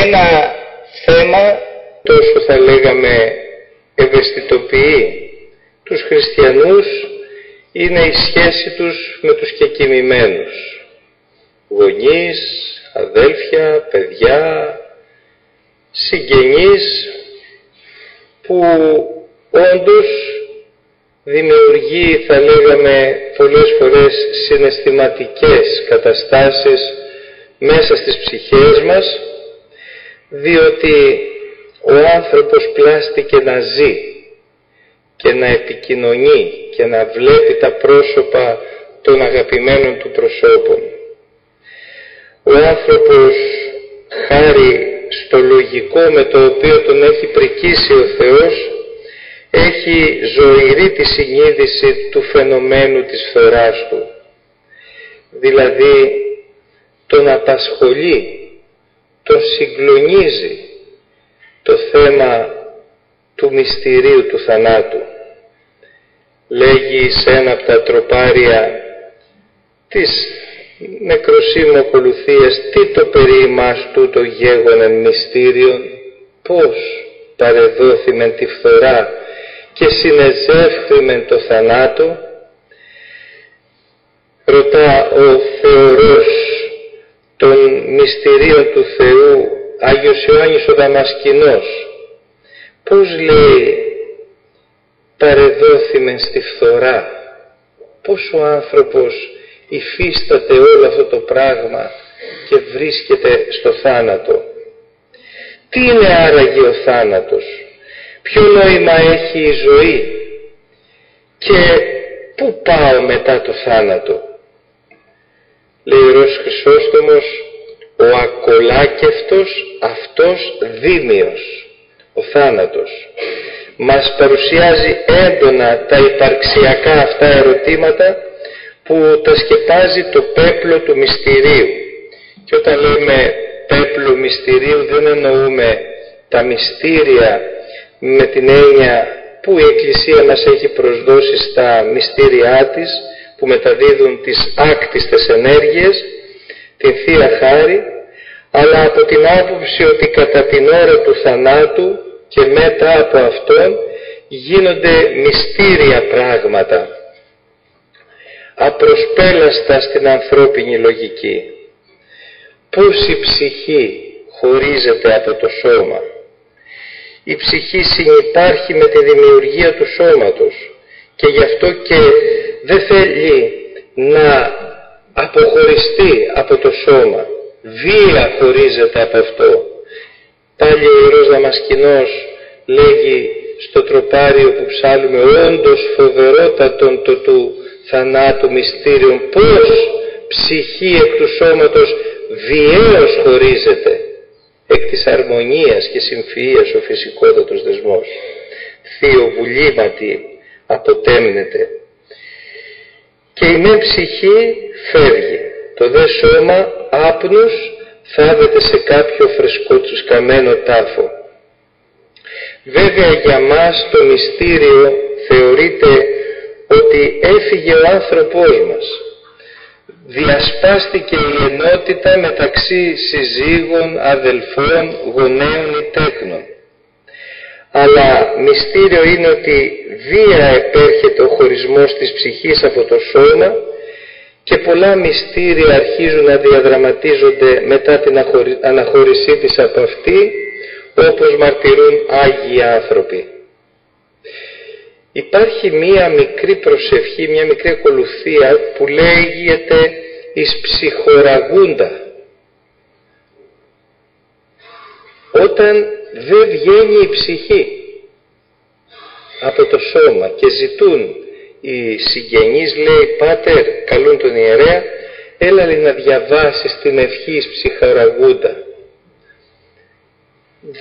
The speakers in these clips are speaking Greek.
Ένα θέμα τόσο θα λέγαμε ευαισθητοποιεί τους χριστιανούς είναι η σχέση τους με τους κεκοιμημένους. Γονείς, αδέλφια, παιδιά, συγγενείς, που όντως δημιουργεί, θα λέγαμε πολλές φορές, συναισθηματικές καταστάσεις μέσα στις ψυχές μας, διότι ο άνθρωπος πλάστηκε να ζει και να επικοινωνεί και να βλέπει τα πρόσωπα των αγαπημένων του προσώπων. Ο άνθρωπος, χάρη στο λογικό με το οποίο τον έχει πρικήσει ο Θεός, έχει ζωηρή τη συνείδηση του φαινομένου της φθοράς του. Δηλαδή τον απασχολεί, τον συγκλονίζει το θέμα του μυστηρίου του θανάτου. Λέγει σε ένα από τα τροπάρια της νεκροσύμου ακολουθίας, τι το περί ημάς τούτο γέγονεν μυστήριον, πώς παρεδόθημεν τη φθορά και συνεζεύθημεν το θανάτο. Ρωτά ο Θεορός των μυστηρίων του Θεού, Άγιος Ιωάννης ο Δαμασκηνός, πώς λέει παρεδόθημεν στη φθορά, πώς ο άνθρωπος υφίσταται όλο αυτό το πράγμα και βρίσκεται στο θάνατο. Τι είναι άραγε ο θάνατος, ποιο νόημα έχει η ζωή και πού πάω μετά το θάνατο? Λέει ο Ιερός Χρυσόστομος, ο ακολάκευτος αυτός δίμιος, ο θάνατος, μας παρουσιάζει έντονα τα υπαρξιακά αυτά ερωτήματα που τα σκεπάζει το πέπλο του μυστηρίου. Και όταν λέμε πέπλο μυστηρίου δεν εννοούμε τα μυστήρια με την έννοια που η Εκκλησία μας έχει προσδώσει στα μυστήριά της, που μεταδίδουν τις άκτιστες ενέργειες, την Θεία Χάρη, αλλά από την άποψη ότι κατά την ώρα του θανάτου και μετά από αυτόν γίνονται μυστήρια πράγματα, απροσπέλαστα στην ανθρώπινη λογική. Πώς η ψυχή χωρίζεται από το σώμα. Η ψυχή συνυπάρχει με τη δημιουργία του σώματος και γι' αυτό και δεν θέλει να αποχωριστεί από το σώμα. Βία χωρίζεται από αυτό. Πάλι ο Ιερός Δαμασκηνός λέγει στο τροπάριο που ψάλουμε, όντως φοβερότατον το του θανάτου μυστήριον, πώς ψυχή εκ του σώματος βιαίως χωρίζεται, εκ της αρμονίας και συμφυΐας ο φυσικότατος δεσμός. Θεοβουλήματι αποτέμνεται. Και η μεν ψυχή φεύγει, το δε σώμα άπνους θάβεται σε κάποιο φρεσκοτσουσκαμένο τάφο. Βέβαια για μας το μυστήριο θεωρείται ότι έφυγε ο άνθρωπός μας. Διασπάστηκε η ενότητα μεταξύ συζύγων, αδελφών, γονέων ή τέκνων. Αλλά μυστήριο είναι ότι βία επέρχεται ο χωρισμός της ψυχής από το σώμα και πολλά μυστήρια αρχίζουν να διαδραματίζονται μετά την αναχώρησή της από αυτή, όπως μαρτυρούν Άγιοι άνθρωποι. Υπάρχει μία μικρή προσευχή, μία μικρή ακολουθία που λέγεται εις ψυχοραγούντα. Όταν δεν βγαίνει η ψυχή από το σώμα και ζητούν οι συγγενείς, λέει, πάτερ, καλούν τον ιερέα, έλα λέει να διαβάσεις την ευχή εις ψυχοραγούντα.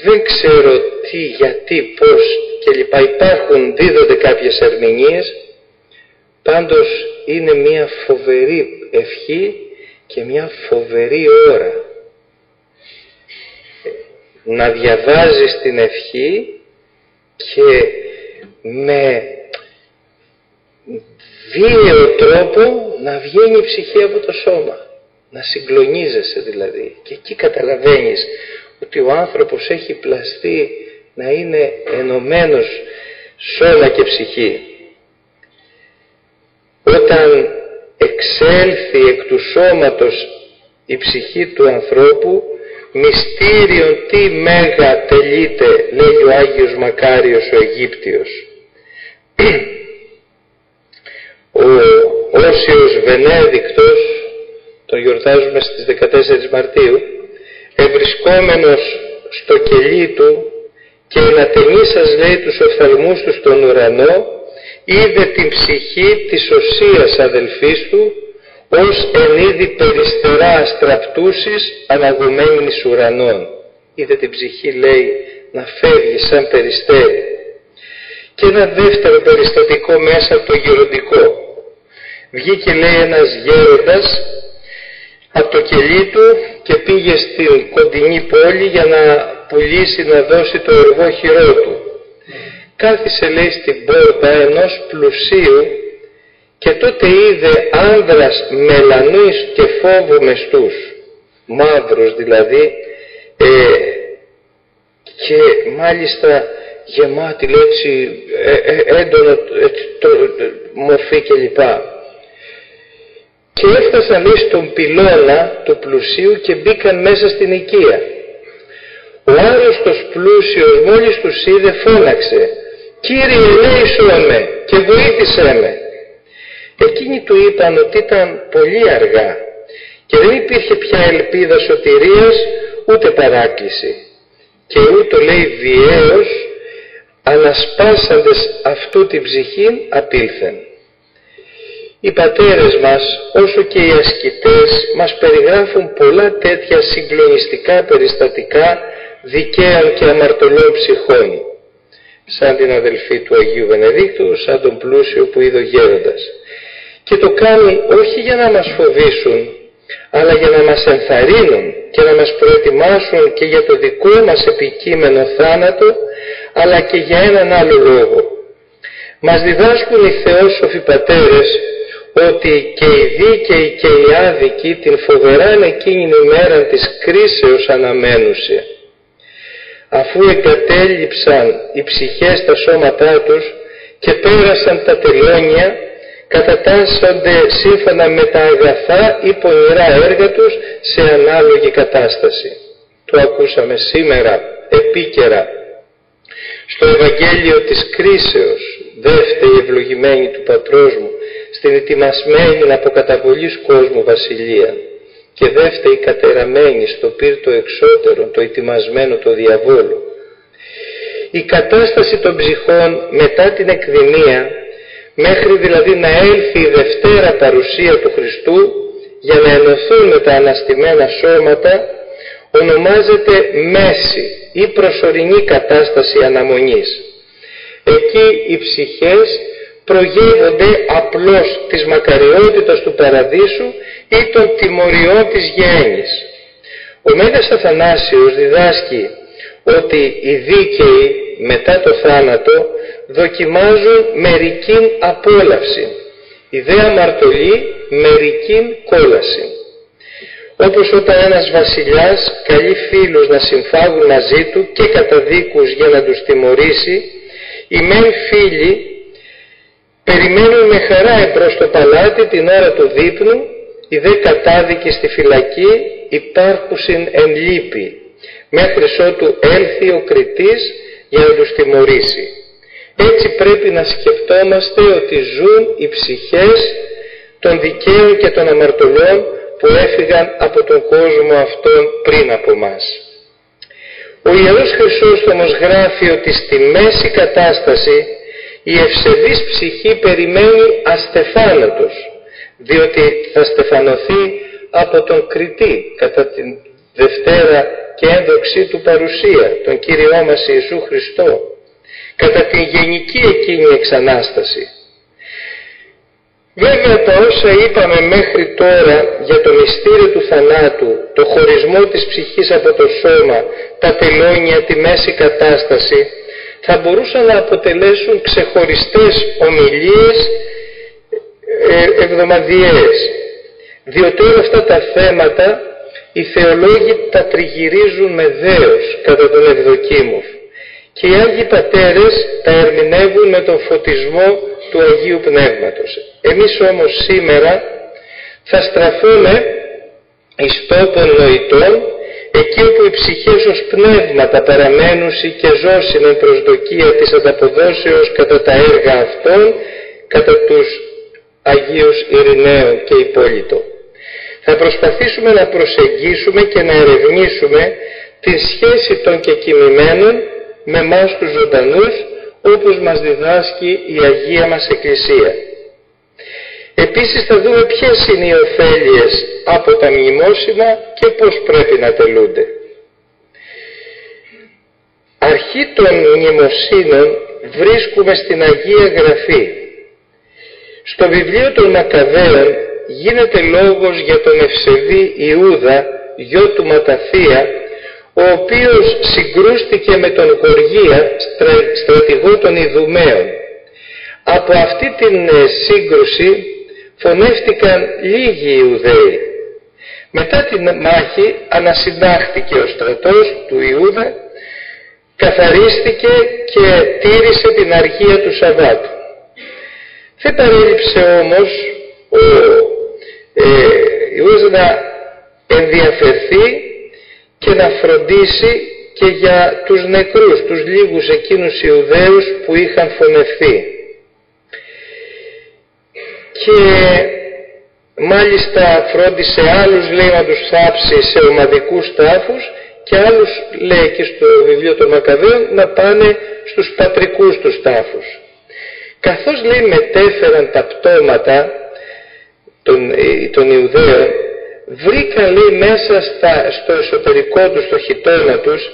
Δεν ξέρω τι, γιατί, πώς κλπ. Δίδονται κάποιες ερμηνείες. Πάντως είναι μια φοβερή ευχή και μια φοβερή ώρα. Να διαβάζεις την ευχή και με βίαιο τρόπο να βγαίνει η ψυχή από το σώμα. Να συγκλονίζεσαι δηλαδή. Και εκεί καταλαβαίνεις ότι ο άνθρωπος έχει πλαστεί να είναι ενωμένος σώμα και ψυχή. Όταν εξέλθει εκ του σώματος η ψυχή του ανθρώπου, μυστήριον τι μέγα τελείται, λέει ο Άγιος Μακάριος ο Αιγύπτιος. Ο Όσιος Βενέδικτος, τον γιορτάζουμε στις 14 Μαρτίου, ευρισκόμενος στο κελί του και ενατενίσας, λέει, τους οφθαλμούς του στον ουρανό, είδε την ψυχή της οσίας αδελφής του ως εν είδη περιστερά αστραπτούσης αναγωμένης εις ουρανών. Είδε την ψυχή, λέει, να φεύγει σαν περιστέρι. Και ένα δεύτερο περιστατικό μέσα από το γεροντικό. Βγήκε, λέει, ένας γέροντας από το κελί του και πήγε στην κοντινή πόλη για να πουλήσει, να δώσει το εργόχειρό του. Κάθισε, λέει, στην πόρτα ενός πλουσίου και τότε είδε άνδρας μελανούς και φόβου μεστούς, μαύρους δηλαδή, και μάλιστα γεμάτη, λέει, έτσι έντονο μορφή κλπ. Και έφτασαν, λέει, στον πυλώνα του πλουσίου και μπήκαν μέσα στην οικία. Ο άρρωστος πλούσιος μόλις τους είδε φώναξε «Κύριε, ελέησον με και βοήθησέ με». Εκείνοι του είπαν ότι ήταν πολύ αργά και δεν υπήρχε πια ελπίδα σωτηρίας ούτε παράκληση, και ούτω, λέει, βιαίως ανασπάσαντες αυτού την ψυχήν απήλθεν. Οι πατέρες μας, όσο και οι ασκητές, μας περιγράφουν πολλά τέτοια συγκλονιστικά περιστατικά δικαίων και αμαρτωλών ψυχών, σαν την αδελφή του Αγίου Βενεδίκτου, σαν τον πλούσιο που είδε ο γέροντας. Και το κάνουν όχι για να μας φοβήσουν, αλλά για να μας ενθαρρύνουν και να μας προετοιμάσουν και για το δικό μας επικείμενο θάνατο, αλλά και για έναν άλλο λόγο. Μας διδάσκουν οι θεόσοφοι πατέρες ότι και οι δίκαιοι και οι άδικοι την φοβεράν εκείνη ημέρα της κρίσεως αναμένουσε. Αφού εγκατέλειψαν οι ψυχές τα σώματά τους και πέρασαν τα τελώνια, κατατάσσονται σύμφωνα με τα αγαθά ή πονηρά έργα τους σε ανάλογη κατάσταση. Το ακούσαμε σήμερα επίκαιρα στο Ευαγγέλιο της κρίσεως, δεύτερη ευλογημένη του Πατρός μου, στην ετοιμασμένη από καταβολής κόσμου βασιλεία, και δεύτερη κατεραμένη στο πύρτο εξώτερο, το ετοιμασμένο το διαβόλου. Η κατάσταση των ψυχών μετά την εκδημία, μέχρι δηλαδή να έλθει η Δευτέρα παρουσία του Χριστού για να ενωθούν με τα αναστημένα σώματα, ονομάζεται μέση ή προσωρινή κατάσταση αναμονής. Εκεί οι ψυχές προγεύονται απλώς της μακαριότητας του παραδείσου ή των τιμωριών της γέννης. Ο Μέγας Αθανάσιος διδάσκει ότι οι δίκαιοι μετά το θάνατο δοκιμάζουν μερικήν απόλαυση, η δε αμαρτωλή μερικήν κόλαση. Όπως όταν ένας βασιλιάς καλεί φίλους να συμφάγουν μαζί του και καταδίκους για να τους τιμωρήσει, οι μεν φίλοι περιμένουν με χαρά εμπρός στο παλάτι την ώρα του δείπνου, οι δε κατάδικοι στη φυλακή υπάρχουσιν εν λύπη, μέχρι ότου έλθει ο κριτής για να τους τιμωρήσει. Έτσι πρέπει να σκεφτόμαστε ότι ζουν οι ψυχές των δικαίων και των αμαρτωλών που έφυγαν από τον κόσμο αυτόν πριν από μας. Ο Ιερός Χρυσόστομος γράφει ότι στη μέση κατάσταση η ευσεβής ψυχή περιμένει αστεφάνατος, διότι θα στεφανωθεί από τον κριτή κατά την Δευτέρα και ένδοξή του παρουσία, τον Κύριό μας Ιησού Χριστό, κατά την γενική εκείνη εξανάσταση. Βέβαια τα όσα είπαμε μέχρι τώρα για το μυστήριο του θανάτου, το χωρισμό της ψυχής από το σώμα, τα τελώνια, τη μέση κατάσταση, θα μπορούσαν να αποτελέσουν ξεχωριστές ομιλίες εβδομαδιαίες, διότι όλα αυτά τα θέματα οι θεολόγοι τα τριγυρίζουν με δέος κατά τον Ευδοκίμοφ και οι Άγιοι Πατέρες τα ερμηνεύουν με τον φωτισμό του Αγίου Πνεύματος. Εμείς όμως σήμερα θα στραφούμε εις τόπον νοητών, εκεί όπου οι ψυχές ως πνεύματα παραμένουσι και ζώσιν εν προσδοκία της ανταποδόσεως κατά τα έργα αυτών, κατά τους Αγίους Ειρηναίων και Υπόλυτο. Θα προσπαθήσουμε να προσεγγίσουμε και να ερευνήσουμε τη σχέση των κεκοιμημένων με εμάς τους ζωντανούς, όπως μας διδάσκει η Αγία μας Εκκλησία. Επίσης θα δούμε ποιες είναι οι ωφέλειες από τα μνημόσυνα και πώς πρέπει να τελούνται. Αρχή των μνημοσύνων βρίσκουμε στην Αγία Γραφή. Στο βιβλίο των Μακαβαίων γίνεται λόγος για τον ευσεβή Ιούδα, γιο του Ματαθία, ο οποίος συγκρούστηκε με τον Γοργία, στρατηγό των Ιδουμαίων. Από αυτή την σύγκρουση φωνεύτηκαν λίγοι Ιουδαίοι. Μετά την μάχη ανασυντάχθηκε ο στρατός του Ιούδα, καθαρίστηκε και τήρησε την αργία του Σαββάτου. Δεν παρέλειψε όμως ο Ιούδας να ενδιαφερθεί και να φροντίσει και για τους νεκρούς, τους λίγους εκείνους Ιουδαίους που είχαν φωνευθεί. Και μάλιστα φρόντισε άλλους, λέει, να τους θάψει σε ομαδικούς τάφους και άλλους, λέει και στο βιβλίο των Μακαβαίων, να πάνε στους πατρικούς τους τάφους. Καθώς, λέει, μετέφεραν τα πτώματα των Ιουδαίων, βρήκαν, λέει, μέσα στο εσωτερικό τους, στο χιτώνα τους,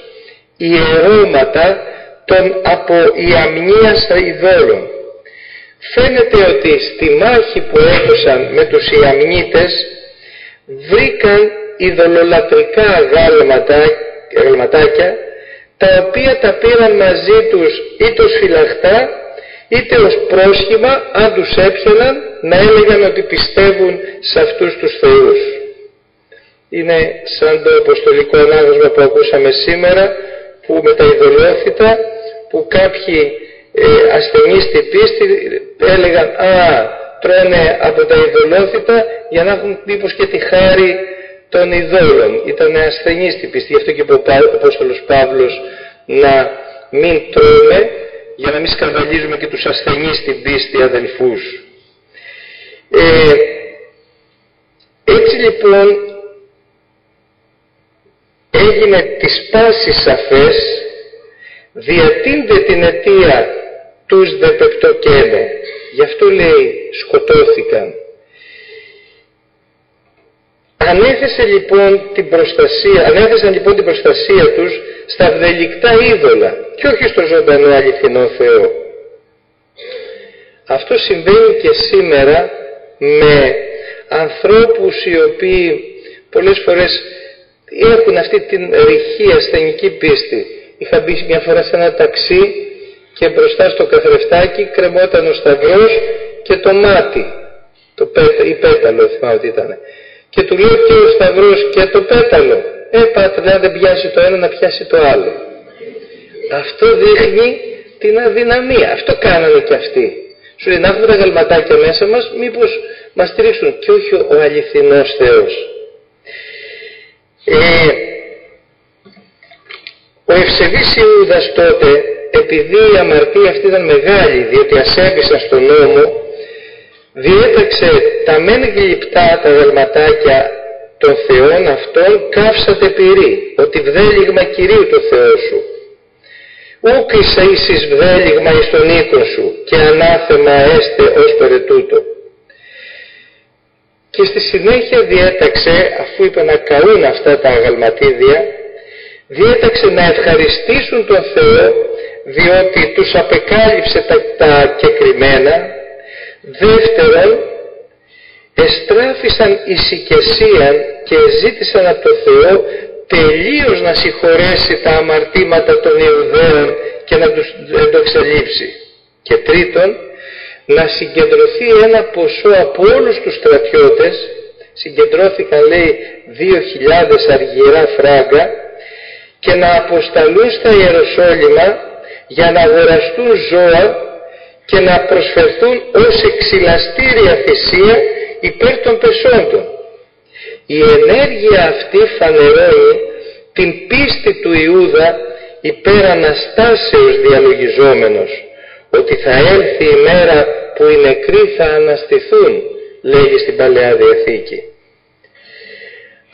ιερώματα των από ιαμνίας ειδόλων. Φαίνεται ότι στη μάχη που έδωσαν με τους Ιαμνίτες βρήκαν ειδωλολατρικά γάλματάκια, τα οποία τα πήραν μαζί τους είτε ως φυλαχτά είτε ως πρόσχημα, αν τους έπιαναν, να έλεγαν ότι πιστεύουν σε αυτούς τους θεούς. Είναι σαν το αποστολικό ανάγνωσμα που ακούσαμε σήμερα, που με τα ειδωλόθητα, που κάποιοι ασθενείς στην πίστη έλεγαν τρώνε από τα ειδωλόθητα για να έχουν μήπως και τη χάρη των ειδόλων. Ήταν ασθενείς στην πίστη, γι' αυτό και είπε ο Απόστολος Παύλος να μην τρώμε, για να μην σκανδαλίζουμε και τους ασθενείς στην πίστη, αδελφούς. Έτσι λοιπόν έγινε της πάσης σαφές, διατείνται την αιτία τους δε πεπτοκαίνε. Γι' αυτό, λέει, σκοτώθηκαν. Ανέθεσαν λοιπόν την προστασία τους στα βδελικτά είδωλα και όχι στο ζωντανό αληθινό Θεό. Αυτό συμβαίνει και σήμερα με ανθρώπους οι οποίοι πολλές φορές έχουν αυτή την ρηχή ασθενική πίστη. Είχα μπει μια φορά σε ένα ταξί και μπροστά στο καθρεφτάκι κρεμόταν ο σταυρός και το μάτι, ή πέταλο θυμάμαι ότι ήταν. Και του λέει και ο σταυρός και το πέταλο. Πάτε, αν δεν πιάσει το ένα να πιάσει το άλλο. Αυτό δείχνει την αδυναμία. Αυτό κάνανε και αυτοί. Σου λέει να έχουμε τα γαλματάκια μέσα μας, μήπως μας στηρίξουν, και όχι ο αληθινός Θεός. Ο ευσεβής Ιούδας τότε, επειδή η αμαρτία αυτή ήταν μεγάλη, διότι ασέβησαν στον νόμο, διέταξε τα μεν γλυπτά τα γαλματάκια των θεών αυτών καύσατε πυρί, ότι βδέλιγμα Κυρίου το Θεό σου. Ούκ εις βδέλιγμα εις τον οίκον σου και ανάθεμα έστε ως περαιτούτο. Και στη συνέχεια διέταξε, αφού είπε να καούν αυτά τα αγαλματίδια, διέταξε να ευχαριστήσουν τον Θεό, διότι τους απεκάλυψε τα κεκριμένα. Δεύτερον, εστράφησαν εις οικεσίαν και ζήτησαν από το Θεό τελείως να συγχωρέσει τα αμαρτήματα των Ιουδαίων και να τους το εξαλείψει. Και τρίτον, να συγκεντρωθεί ένα ποσό από όλους τους στρατιώτες συγκεντρώθηκαν, λέει, 2.000 αργυρά φράγκα, και να αποσταλούν στα Ιεροσόλυμα για να αγοραστούν ζώα και να προσφερθούν ως εξηλαστήρια θυσία υπέρ των πεσόντων. Η ενέργεια αυτή φανερώνει την πίστη του Ιούδα υπέρ Αναστάσεως διαλογιζόμενος, ότι θα έλθει η μέρα που οι νεκροί θα αναστηθούν, λέγει στην Παλαιά Διαθήκη.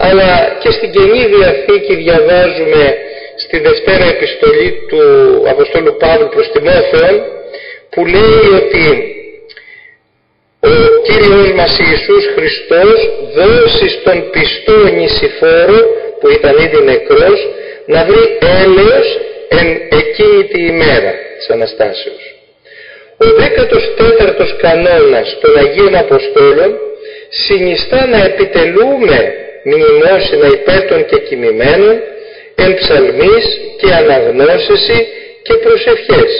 Αλλά και στην Καινή Διαθήκη διαβάζουμε στη Δευτέρα Επιστολή του Αποστόλου Παύλου προς Τιμόθεον, που λέει ότι ο Κύριος μας Ιησούς Χριστός δώσει στον πιστό νησιφόρο, που ήταν ήδη νεκρός, να βρει έλεος εκείνη τη ημέρα της Αναστάσεως. Ο 14ος κανόνας των Αγίων Αποστόλων συνιστά να επιτελούμε μνημόσυνα υπέρ των κεκοιμημένων εν ψαλμής και αναγνώσεση και προσευχές,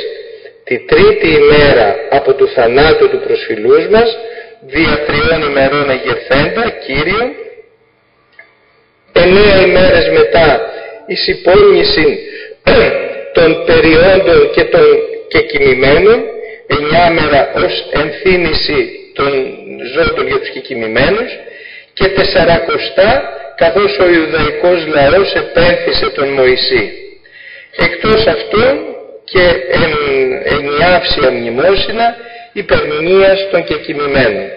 τη τρίτη ημέρα από του θανάτου του προσφυλούς μας, δια 3 ημερών αγερθέντα Κύριον, 9 ημέρες μετά εις υπόλνηση των περιόντων και των κεκοιμημένων, 9 μέρα ως ενθύμηση των ζώντων για τους κεκοιμημένους, και 40 καθώς ο Ιουδαϊκός λαός επένθησε τον Μωυσή. Εκτός αυτών και ενιάυσια μνημόσυνα υπερμηνίας των κεκοιμημένων.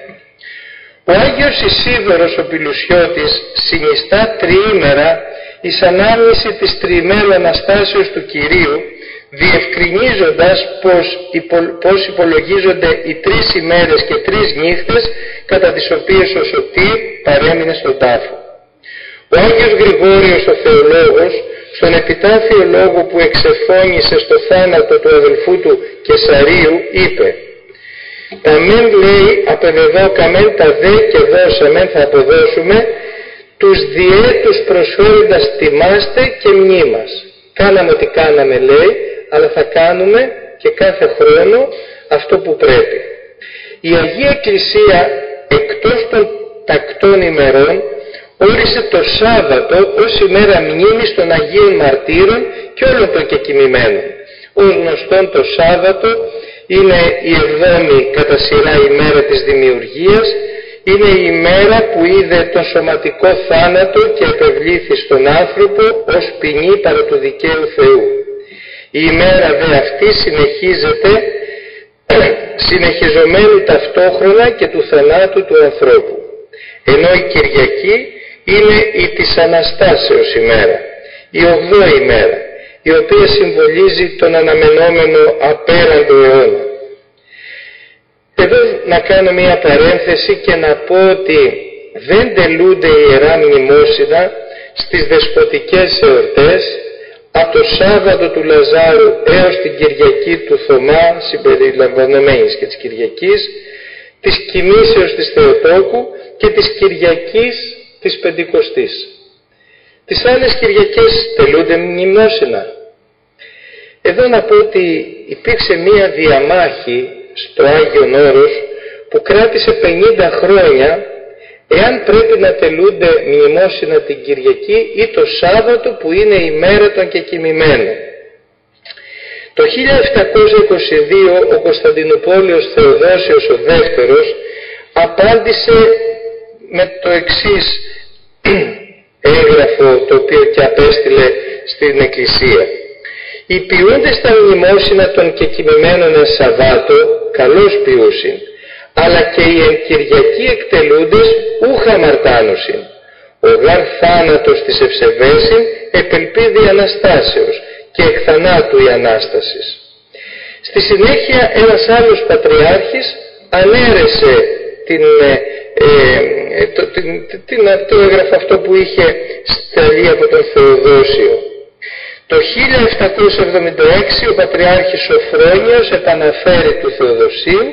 Ο Άγιος Ισίδωρος ο Πηλουσιώτης συνιστά τριήμερα εις ανάμνηση της τριημέρου Αναστάσεως του Κυρίου, διευκρινίζοντας πως υπολογίζονται οι 3 ημέρες και 3 νύχτες κατά τις οποίες ο Σωτήρ παρέμεινε στον τάφο. Ο Άγιος Γρηγόριος ο Θεολόγος, στον επιτάφιο λόγο που εξεφώνησε στο θάνατο του αδελφού του Κεσαρίου, είπε: «Τα μεν, λέει, απεβεβόκαμεν, τα δε και δώσαμεν θα αποδώσουμε, τους διέτους προσφέροντας τιμάστε και μνήμας». Κάναμε ό,τι κάναμε, λέει, αλλά θα κάνουμε και κάθε χρόνο αυτό που πρέπει. Η Αγία Εκκλησία, εκτός των τακτών ημερών, όρισε το Σάββατο ως ημέρα μνήμης των Αγίων Μαρτύρων και όλων των κεκοιμημένων. Ως γνωστόν, το Σάββατο είναι η 7η κατά σειρά ημέρα της δημιουργίας, είναι η ημέρα που είδε τον σωματικό θάνατο και επευλήθη στον άνθρωπο ως ποινή παρά του δικαίου Θεού. Η ημέρα δε αυτή συνεχίζεται συνεχιζομένη ταυτόχρονα και του θανάτου του ανθρώπου. Ενώ η Κυριακή είναι η της Αναστάσεως ημέρα, η 8η ημέρα, η οποία συμβολίζει τον αναμενόμενο απέραντο αιώνα. Εδώ να κάνω μία παρένθεση και να πω ότι δεν τελούνται ιερά μνημόσυνα στις δεσποτικές εορτές από το Σάββατο του Λαζάρου έως την Κυριακή του Θωμά, συμπεριλαμβανομένης και της Κυριακής, της Κοιμήσεως της Θεοτόκου και της Κυριακής της Πεντηκοστής. Τις άλλες Κυριακές τελούνται μνημόσυνα. Εδώ να πω ότι υπήρξε μία διαμάχη στο Άγιον Όρος που κράτησε 50 χρόνια, εάν πρέπει να τελούνται μνημόσυνα την Κυριακή ή το Σάββατο που είναι η μέρα των κεκοιμημένων. Το 1722 ο Κωνσταντινουπόλεως Θεοδόσιος ο Δεύτερος απάντησε με το εξής έγγραφο, το οποίο και απέστειλε στην Εκκλησία: «Οι ποιούντες τα μνημόσυνα των κεκοιμημένων εν Σαββάτο καλώς ποιούσιν, αλλά και οι εν Κυριακή εκτελούντες ούχα μαρτάνουσιν. Ο γαρ θάνατος της ευσεβέσιν επελπίδη Αναστάσεως και εκ θανάτου η Ανάστασης». Στη συνέχεια ένας άλλος πατριάρχης ανέρεσε το έγγραφο αυτό που είχε σταλεί από τον Θεοδόσιο. Το 1776 ο πατριάρχης Σοφρόνιος επαναφέρει του Θεοδοσίου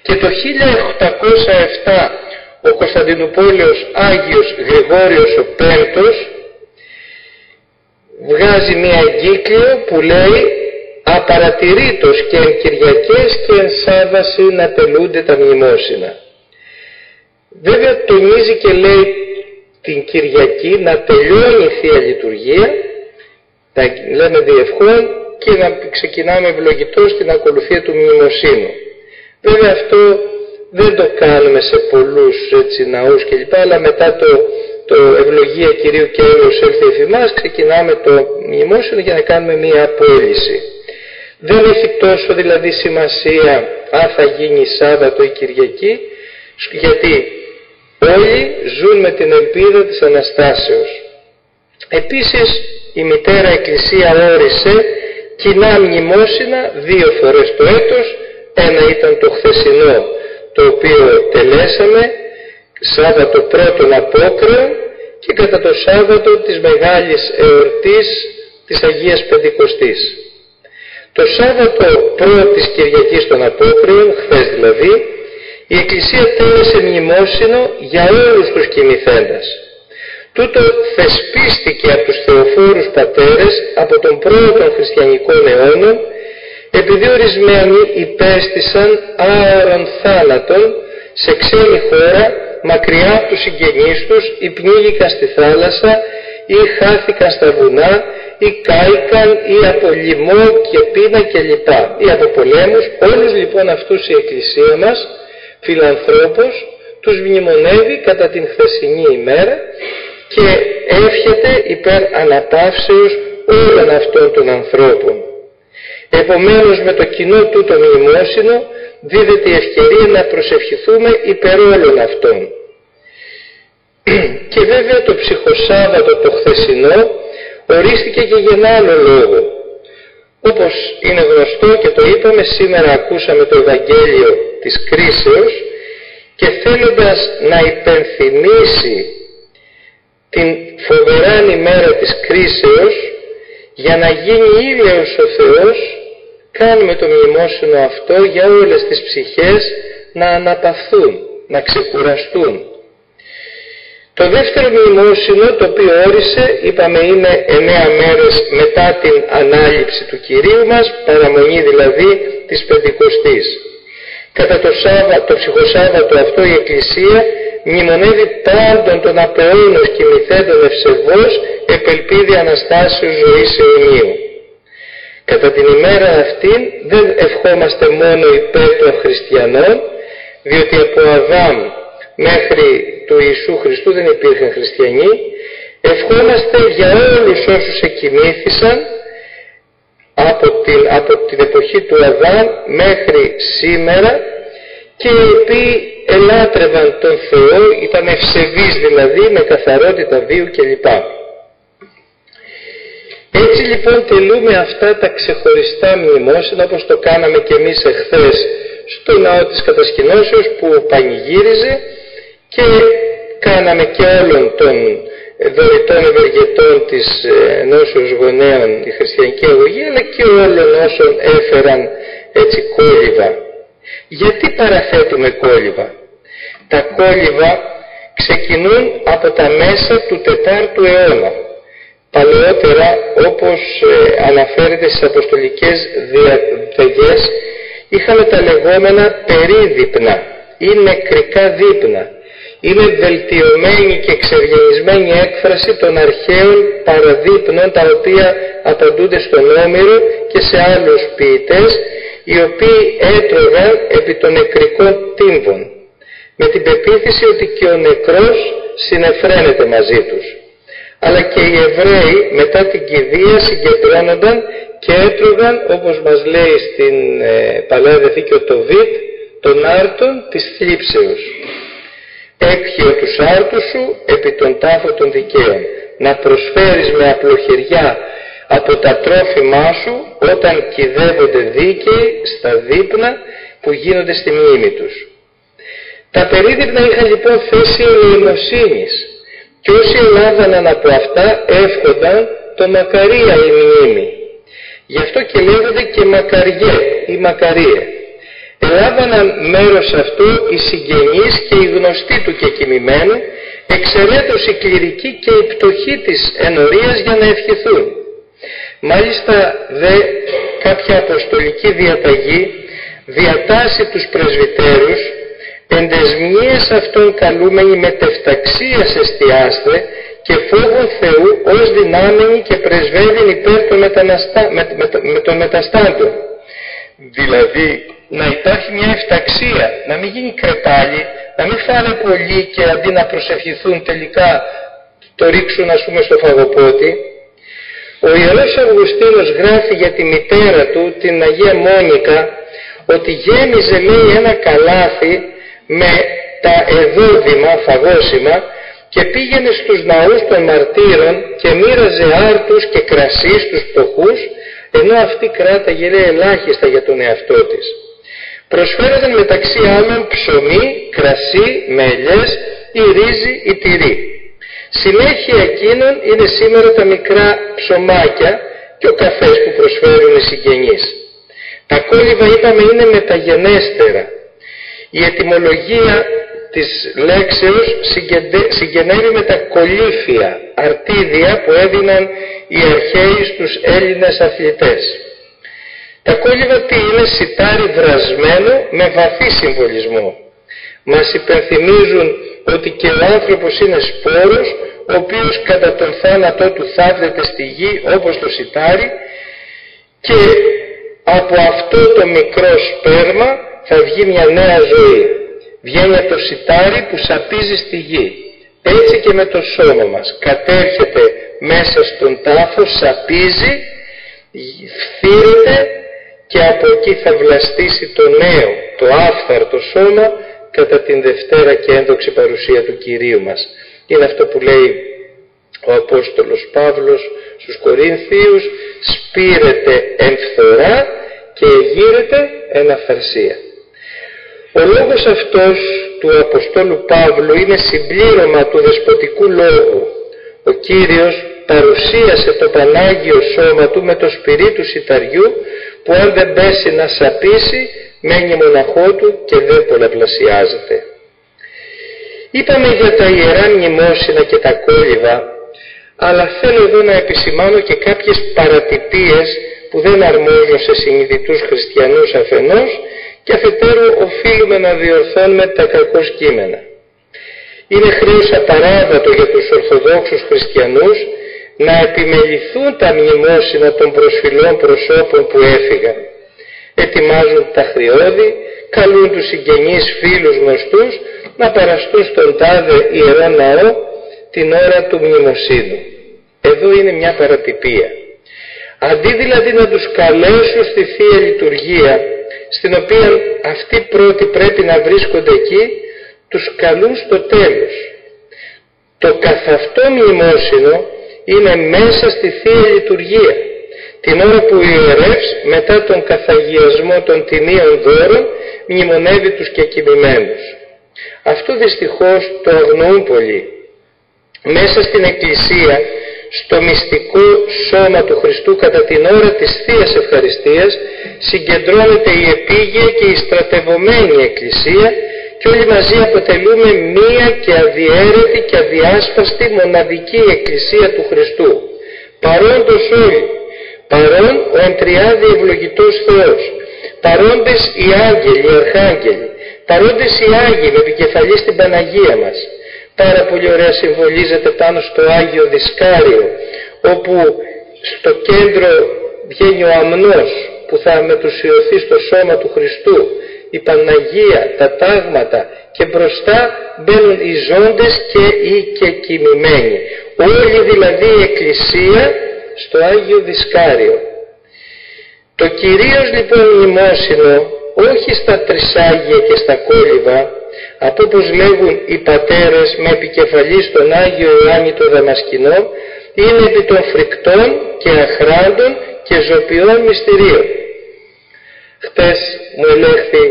και το 1807 ο Κωνσταντινουπόλεως Άγιος Γρηγόριος ο Πέμπτος βγάζει μια εγκύκλιο που λέει «Απαρατηρήτως και εν Κυριακές και εν Σάββαση να τελούνται τα μνημόσυνα». Βέβαια τονίζει και λέει την Κυριακή να τελειώνει η Θεία Λειτουργία, να λέμε διευχών και να ξεκινάμε ευλογητός στην ακολουθία του μνημοσύνου. Βέβαια αυτό δεν το κάνουμε σε πολλούς ναούς κλπ, αλλά μετά το ευλογία Κυρίου και έλεος έλθει εφημάς, ξεκινάμε το μνημόσυνο για να κάνουμε μία απόλυση. Δεν έχει τόσο δηλαδή σημασία αν θα γίνει Σάββατο ή Κυριακή, γιατί όλοι ζουν με την ελπίδα της Αναστάσεως. Επίσης η Μητέρα Εκκλησία όρισε κοινά μνημόσυνα 2 φορές το έτος. Ένα ήταν το χθεσινό, το οποίο τελέσαμε, Σάββατο πρώτων Απόκρεων, και κατά το Σάββατο της μεγάλης εορτής της Αγίας Πεντηκοστής. Το Σάββατο πρώτης Κυριακής των Απόκρεων, χθες δηλαδή, η Εκκλησία τέλεσε μνημόσυνο για όλους τους κοιμηθέντας. Τούτο θεσπίστηκε από τους θεοφόρους πατέρες από τον πρώτο χριστιανικών αιώνων, επειδή ορισμένοι υπέστησαν άωρον θάνατον σε ξένη χώρα, μακριά από τους συγγενείς τους, ή πνίγηκαν στη θάλασσα, ή χάθηκαν στα βουνά, ή κάηκαν, ή από λοιμό και πείνα κλπ. Ή από πολέμους. Όλους λοιπόν αυτούς η Εκκλησία μας, φιλανθρώπους, τους μνημονεύει κατά την χθεσινή ημέρα και εύχεται υπέρ αναπαύσεως όλων αυτών των ανθρώπων. Επομένως με το κοινό τούτο μνημόσυνο δίδεται η ευκαιρία να προσευχηθούμε υπέρ όλων αυτών. Και βέβαια το ψυχοσάββατο το χθεσινό ορίστηκε και για ένα άλλο λόγο. Όπως είναι γνωστό και το είπαμε, σήμερα ακούσαμε το Ευαγγέλιο της κρίσεως, και θέλοντας να υπενθυμίσει την φοβερά ημέρα της κρίσεως, για να γίνει ήλαιος ο Θεός, κάνουμε το μνημόσυνο αυτό για όλες τις ψυχές να αναπαυθούν, να ξεκουραστούν. Το δεύτερο μνημόσυνο, το οποίο όρισε, είπαμε, είναι 9 μέρες μετά την ανάληψη του Κυρίου μας, παραμονή δηλαδή της Πεντηκοστής. Κατά το ψυχοσάββατο αυτό η Εκκλησία μνημονεύει πάντων των απεώνως κοιμηθέντων ευσεβώς επελπίδη Αναστάσεως ζωής αιωνίου. Κατά την ημέρα αυτήν δεν ευχόμαστε μόνο υπέρ των χριστιανών, διότι από Αδάμ μέχρι του Ιησού Χριστού δεν υπήρχαν χριστιανοί. Ευχόμαστε για όλους όσους εκοιμήθησαν από την εποχή του Αδάμ μέχρι σήμερα, και οι οποίοι ελάτρευαν τον Θεό, ήταν ευσεβείς δηλαδή, με καθαρότητα βίου κλπ. Έτσι λοιπόν τελούμε αυτά τα ξεχωριστά μνημόσυνα, όπως το κάναμε και εμείς εχθές στο ναό της Κατασκηνώσεως που πανηγύριζε, και κάναμε και όλων των δωρητών ευεργετών της Ενώσεως Γονέων η χριστιανική αγωγή, αλλά και όλων όσων έφεραν έτσι κόλληβα. Γιατί παραθέτουμε κόλληβα? Τα κόλληβα ξεκινούν από τα μέσα του 4ου αιώνα. Παλαιότερα, όπως αναφέρεται στις αποστολικές διαταγές, είχαμε τα λεγόμενα περίδειπνα ή νεκρικά δείπνα. Είναι βελτιωμένη και εξευγενισμένη έκφραση των αρχαίων παραδείπνων, τα οποία απαντούνται στον Όμηρο και σε άλλους ποιητές, οι οποίοι έτρωγαν επί των νεκρικών τύμβων, με την πεποίθηση ότι και ο νεκρός συνεφραίνεται μαζί τους. Αλλά και οι Εβραίοι μετά την κηδεία συγκεντρώνονταν και έτρωγαν, όπως μας λέει στην Παλαιά Διαθήκη ο Τοβίτ, των άρτων της θλίψεως. Έκχυο τους άρτους σου επί των τάφων των δικαίων, να προσφέρεις με απλοχεριά από τα τρόφιμά σου όταν κηδεύονται δίκαιοι στα δείπνα που γίνονται στη μνήμη τους. Τα περίδειπνα είχαν λοιπόν θέση ελεημοσύνης, και όσοι ελάβαναν από αυτά εύχονταν το μακαρία η μνήμη. Γι' αυτό και λέγονται και μακαριέ ή μακαρίε. Ελάβαναν μέρος αυτού οι συγγενείς και οι γνωστοί του κεκοιμημένου, εξαιρέτως οι κληρικοί και οι πτωχοί της ενορίας, για να ευχηθούν. Μάλιστα δε κάποια αποστολική διαταγή διατάσσει τους πρεσβυτέρους Εντεσμίες αυτών καλούμενοι με τευταξίας εστιάστε και φόβον Θεού ως δυνάμενοι και πρεσβεύειν υπέρ των μεταστάντων. Δηλαδή να υπάρχει μια ευταξία, να μην γίνει κρεπάλι, να μην φάνε πολύ και αντί να προσευχηθούν τελικά το ρίξουν ας πούμε στο φαγοπότη. Ο Ιερός Αυγουστίνος γράφει για τη μητέρα του, την Αγία Μόνικα, ότι γέμιζε λέει ένα καλάθι με τα εδόδημα, φαγόσιμα, και πήγαινε στους ναούς των μαρτύρων και μοίραζε άρτους και κρασί στους φτωχούς, ενώ αυτή κράταγε λέει ελάχιστα για τον εαυτό της. Προσφέρονταν μεταξύ άλλων ψωμί, κρασί, με ελιές, ή ρύζι ή τυρί. Συνέχεια εκείνων είναι σήμερα τα μικρά ψωμάκια και ο καφές που προσφέρουν οι συγγενείς. Τα κόλληβα είπαμε είναι μεταγενέστερα. Η ετυμολογία της λέξεως συγγενεύει με τα κολύφια, αρτίδια που έδιναν οι αρχαίοι στους Έλληνες αθλητές. Τα κόλληβα τι είναι? Σιτάρι βρασμένο με βαθύ συμβολισμό. Μας υπενθυμίζουν ότι και ο άνθρωπος είναι σπόρος, ο οποίος κατά τον θάνατό του θαύδεται στη γη όπως το σιτάρι, και από αυτό το μικρό σπέρμα θα βγει μια νέα ζωή. Βγαίνει από το σιτάρι που σαπίζει στη γη. Έτσι και με το σώμα μας. Κατέρχεται μέσα στον τάφο, σαπίζει, φθύρεται και από εκεί θα βλαστήσει το νέο, το άφθαρτο σώμα κατά την Δευτέρα και ένδοξη παρουσία του Κυρίου μας. Είναι αυτό που λέει ο Απόστολος Παύλος στους Κορίνθιους: σπείρεται εμφθορά και εγείρεται εν αφαρσία. Ο λόγος αυτός του Αποστόλου Παύλου είναι συμπλήρωμα του δεσποτικού λόγου. Ο Κύριος παρουσίασε το Πανάγιο σώμα του με το σπυρί του σιταριού, που αν δεν πέσει να σαπίσει μένει μοναχό του και δεν πολλαπλασιάζεται. Είπαμε για τα ιερά μνημόσυνα και τα κόλληβα, αλλά θέλω εδώ να επισημάνω και κάποιες παρατυπίες που δεν αρμόζουν σε συνειδητούς χριστιανούς αφενός, και αφετέρου οφείλουμε να διορθώνουμε τα κακώς κείμενα. Είναι χρέος απαράδατο για τους Ορθοδόξους χριστιανούς να επιμεληθούν τα μνημόσυνα των προσφυλών προσώπων που έφυγαν. Ετοιμάζουν τα χρειώδη, καλούν τους συγγενείς, φίλους, γνωστούς να παραστούν στον τάδε ιερό ναό την ώρα του μνημοσύνου. Εδώ είναι μια παρατυπία. Αντί δηλαδή να τους καλέσουν στη Θεία Λειτουργία, στην οποία αυτοί πρώτοι πρέπει να βρίσκονται εκεί, τους καλούν στο τέλος. Το καθ' αυτό μνημόσυνο είναι μέσα στη Θεία Λειτουργία, την ώρα που ο ιερεύς μετά τον καθαγιασμό των τιμίων δώρων μνημονεύει τους κεκοιμημένους. Αυτό δυστυχώς το αγνοούν πολλοί. Μέσα στην Εκκλησία, στο μυστικό σώμα του Χριστού κατά την ώρα της Θείας Ευχαριστίας, συγκεντρώνεται η επίγεια και η στρατευωμένη Εκκλησία, και όλοι μαζί αποτελούμε μία και αδιαίρετη και αδιάσπαστη μοναδική Εκκλησία του Χριστού. Παρόντος όλοι, παρόν ο εν τριάδι ευλογητός Θεός, παρόντες οι άγγελοι, οι αρχάγγελοι, παρόντες οι Άγιοι με επικεφαλή στην Παναγία μας. Πάρα πολύ ωραία συμβολίζεται πάνω στο Άγιο Δισκάριο, όπου στο κέντρο βγαίνει ο αμνός που θα μετουσιωθεί στο σώμα του Χριστού, η Παναγία, τα τάγματα, και μπροστά μπαίνουν οι ζώντες και οι κεκοιμημένοι. Όλη δηλαδή η Εκκλησία στο Άγιο Δισκάριο. Το κυρίως λοιπόν μνημόσυνο, όχι στα τρισάγια και στα κόλληβα, από όπως λέγουν οι πατέρες με επικεφαλή στον Άγιο Ιωάννη το Δαμασκηνό, είναι επί των φρικτών και αχράντων και ζωπιών μυστηρίων. Χτες μου ελέγχθη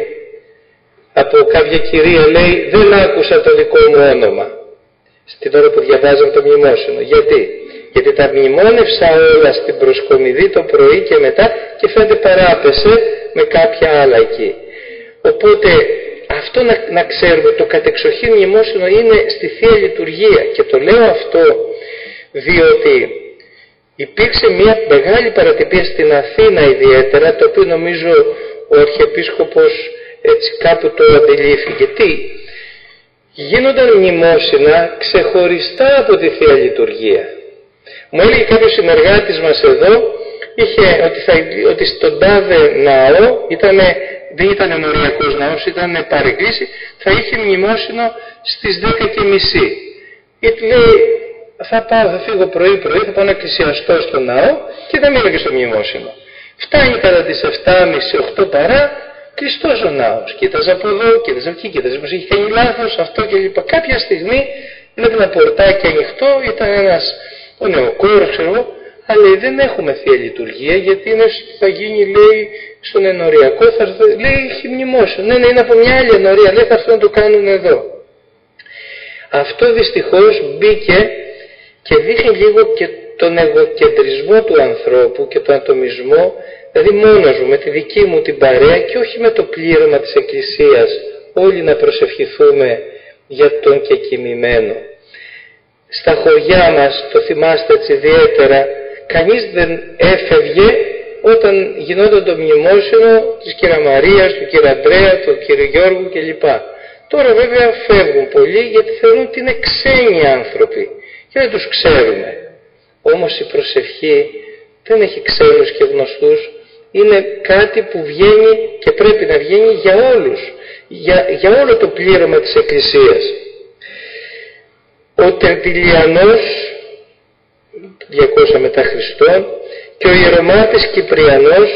από κάποια κυρία, λέει, δεν άκουσα το δικό μου όνομα στην ώρα που διαβάζαμε το μνημόσυνο. Γιατί τα μνημόνευσα όλα στην προσκομιδή το πρωί και μετά, και φαίνεται παράπεσε με κάποια άλλα εκεί. Οπότε αυτό να ξέρουμε, το κατεξοχήν μνημόσυνο είναι στη Θεία Λειτουργία, και το λέω αυτό διότι υπήρξε μια μεγάλη παρατυπία στην Αθήνα ιδιαίτερα, το οποίο νομίζω ο Αρχιεπίσκοπος έτσι κάπου το αντιλήφθηκε. Τι? Γίνονταν μνημόσυνα ξεχωριστά από τη Θεία Λειτουργία. Μου έλεγε κάποιος συνεργάτης μας εδώ, ότι στον τάδε ναό δεν ήταν ενοριακός ναός, ήταν παρεκκλήση, θα είχε μνημόσυνο στις 10:30. Γιατί λέει, θα φύγω πρωί, θα πάω να εκκλησιαστώ στο ναό και θα μείνω και στο μνημόσυνο. Φτάνει κατά τις 7:30-8 παρά, κλειστός ο ναός. Κοίταζα από εδώ, κοίταζα εκεί, κοίταζα πως είχε κάνει λάθος, αυτό κλπ. Κάποια στιγμή βλέπει ένα πορτάκι ανοιχτό, ήταν ο νεοκόρος, ξέρω εγώ, αλλά δεν έχουμε Θεία Λειτουργία, γιατί θα γίνει, λέει, στον ενοριακό, λέει, έχει μνημόσυνο. Ναι, είναι από μια άλλη ενορία, λέει, θα έρθουν να το κάνουν εδώ. Αυτό δυστυχώς μπήκε και δείχνει λίγο και τον εγωκεντρισμό του ανθρώπου και τον ατομισμό, δηλαδή μόνος μου, με τη δική μου την παρέα και όχι με το πλήρωμα της Εκκλησίας, όλοι να προσευχηθούμε για τον κεκοιμημένο. Στα χωριά μας, το θυμάστε έτσι ιδιαίτερα, κανείς δεν έφευγε όταν γινόταν το μνημόσυνο της Κυρα Μαρίας, του Κυρα Αντρέα, του Κυριου Γιώργου κλπ. Τώρα βέβαια φεύγουν πολλοί γιατί θεωρούν ότι είναι ξένοι άνθρωποι και δεν τους ξέρουμε. Όμως η προσευχή δεν έχει ξένους και γνωστούς, είναι κάτι που βγαίνει και πρέπει να βγαίνει για όλους, για όλο το πλήρωμα της Εκκλησίας. Ο Τερτιλιανός, 200 μετά Χριστόν, και ο Ιερομάτης Κυπριανός,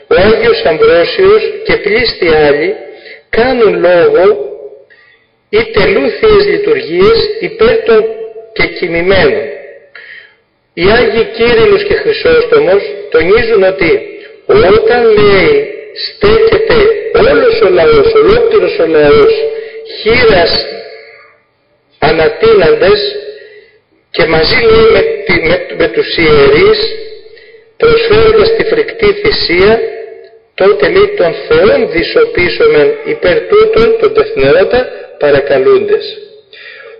ο Άγιος Αμβρόσιος και πλήστοι άλλοι κάνουν λόγο ή τελούν θείες λειτουργίες υπέρ των κεκοιμημένων. Οι Άγιοι Κύριλλος και Χρυσόστομος τονίζουν ότι όταν, λέει, στέκεται όλος ο λαός, ολόκληρος ο λαός, χήρας ανατείναντες και μαζί, λέει, με τους ιερείς, προσφέροντας τη φρικτή θυσία, τότε, λέει, των Θεών δυσοπίσωμεν υπέρ τούτων των τεθνεώτα παρακαλούντες.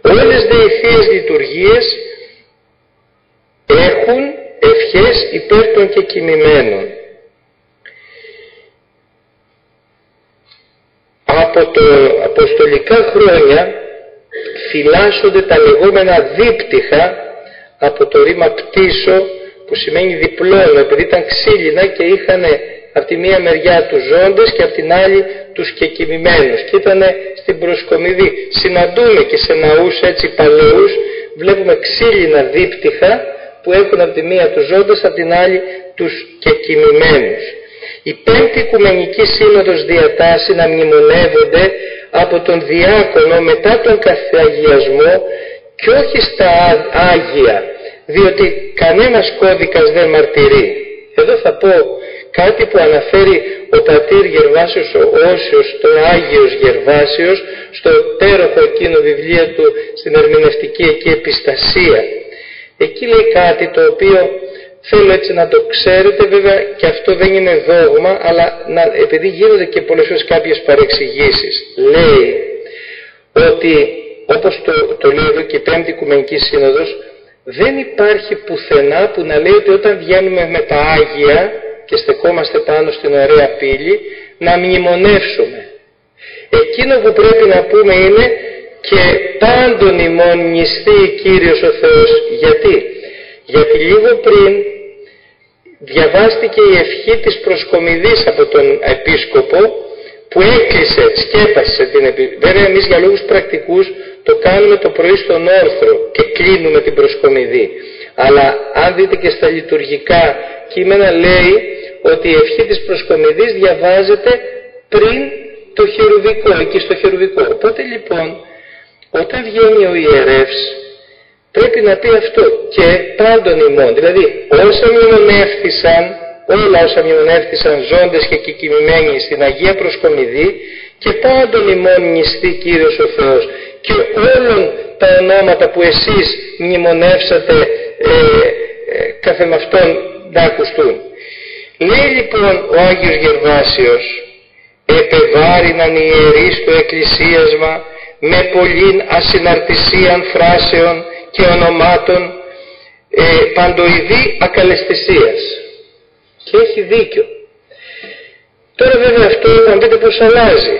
Όλες δε οι θείες λειτουργίες έχουν ευχές υπέρ των κεκοιμημένων. Από τα αποστολικά χρόνια φυλάσσονται τα λεγόμενα δίπτυχα, από το ρήμα πτήσω που σημαίνει διπλώνω, επειδή ήταν ξύλινα και είχαν από τη μία μεριά τους ζώντες και από την άλλη τους κεκοιμημένους και ήταν στην προσκομιδή. Συναντούμε και σε ναούς έτσι παλαιούς, βλέπουμε ξύλινα δίπτυχα που έχουν από τη μία τους ζώντες, από την άλλη τους κεκοιμημένους. Η Πέμπτη Οικουμενική Σύνοδος διατάσσει να μνημονεύονται από τον διάκονο μετά τον καθαγιασμό και όχι στα Άγια, διότι κανένας κώδικας δεν μαρτυρεί. Εδώ θα πω κάτι που αναφέρει ο πατήρ Γερβάσιος ο Όσιος, το Άγιος Γερβάσιος, στο τέροχο εκείνο βιβλίο του, στην ερμηνευτική εκεί επιστασία. Εκεί λέει κάτι το οποίο θέλω έτσι να το ξέρετε, βέβαια και αυτό δεν είναι δόγμα, αλλά επειδή γίνονται και πολλές φορές κάποιες παρεξηγήσεις. Λέει ότι, όπως το λέει εδώ και η Πέμπτη Οικουμενική Σύνοδος, δεν υπάρχει πουθενά που να λέει ότι όταν βγαίνουμε με τα Άγια και στεκόμαστε πάνω στην ωραία πύλη να μνημονεύσουμε. Εκείνο που πρέπει να πούμε είναι και πάντων ημών νηστεί Κύριος ο Θεός. Γιατί λίγο πριν διαβάστηκε η ευχή της προσκομιδής από τον επίσκοπο που έκλεισε, σκέπασε την επίσκοπο. Βέβαια εμείς για λόγους πρακτικούς το κάνουμε το πρωί στον όρθρο και κλείνουμε την προσκομιδή. Αλλά αν δείτε και στα λειτουργικά κείμενα λέει ότι η ευχή της προσκομιδής διαβάζεται πριν το χερουβικό, εκεί στο χερουβικό. Οπότε λοιπόν όταν βγαίνει ο ιερεύς πρέπει να πει αυτό και πάντων ημών, δηλαδή όσα μνημονεύθησαν, όλα όσα μνημονεύθησαν ζώντες και κεκοιμημένοι στην Αγία Προσκομιδή και πάντων ημών νηστεί Κύριος ο Θεός και όλων τα ονόματα που εσείς μνημονεύσατε κάθε με αυτόν να ακουστούν. Λέει λοιπόν ο Άγιος Γερβάσιος, επεβάρυναν οι ιερείς το εκκλησίασμα με πολλήν ασυναρτησίαν φράσεων και ονομάτων παντοειδή ακαλαισθησίας. Και έχει δίκιο. Τώρα βέβαια αυτό θα πείτε πως αλλάζει.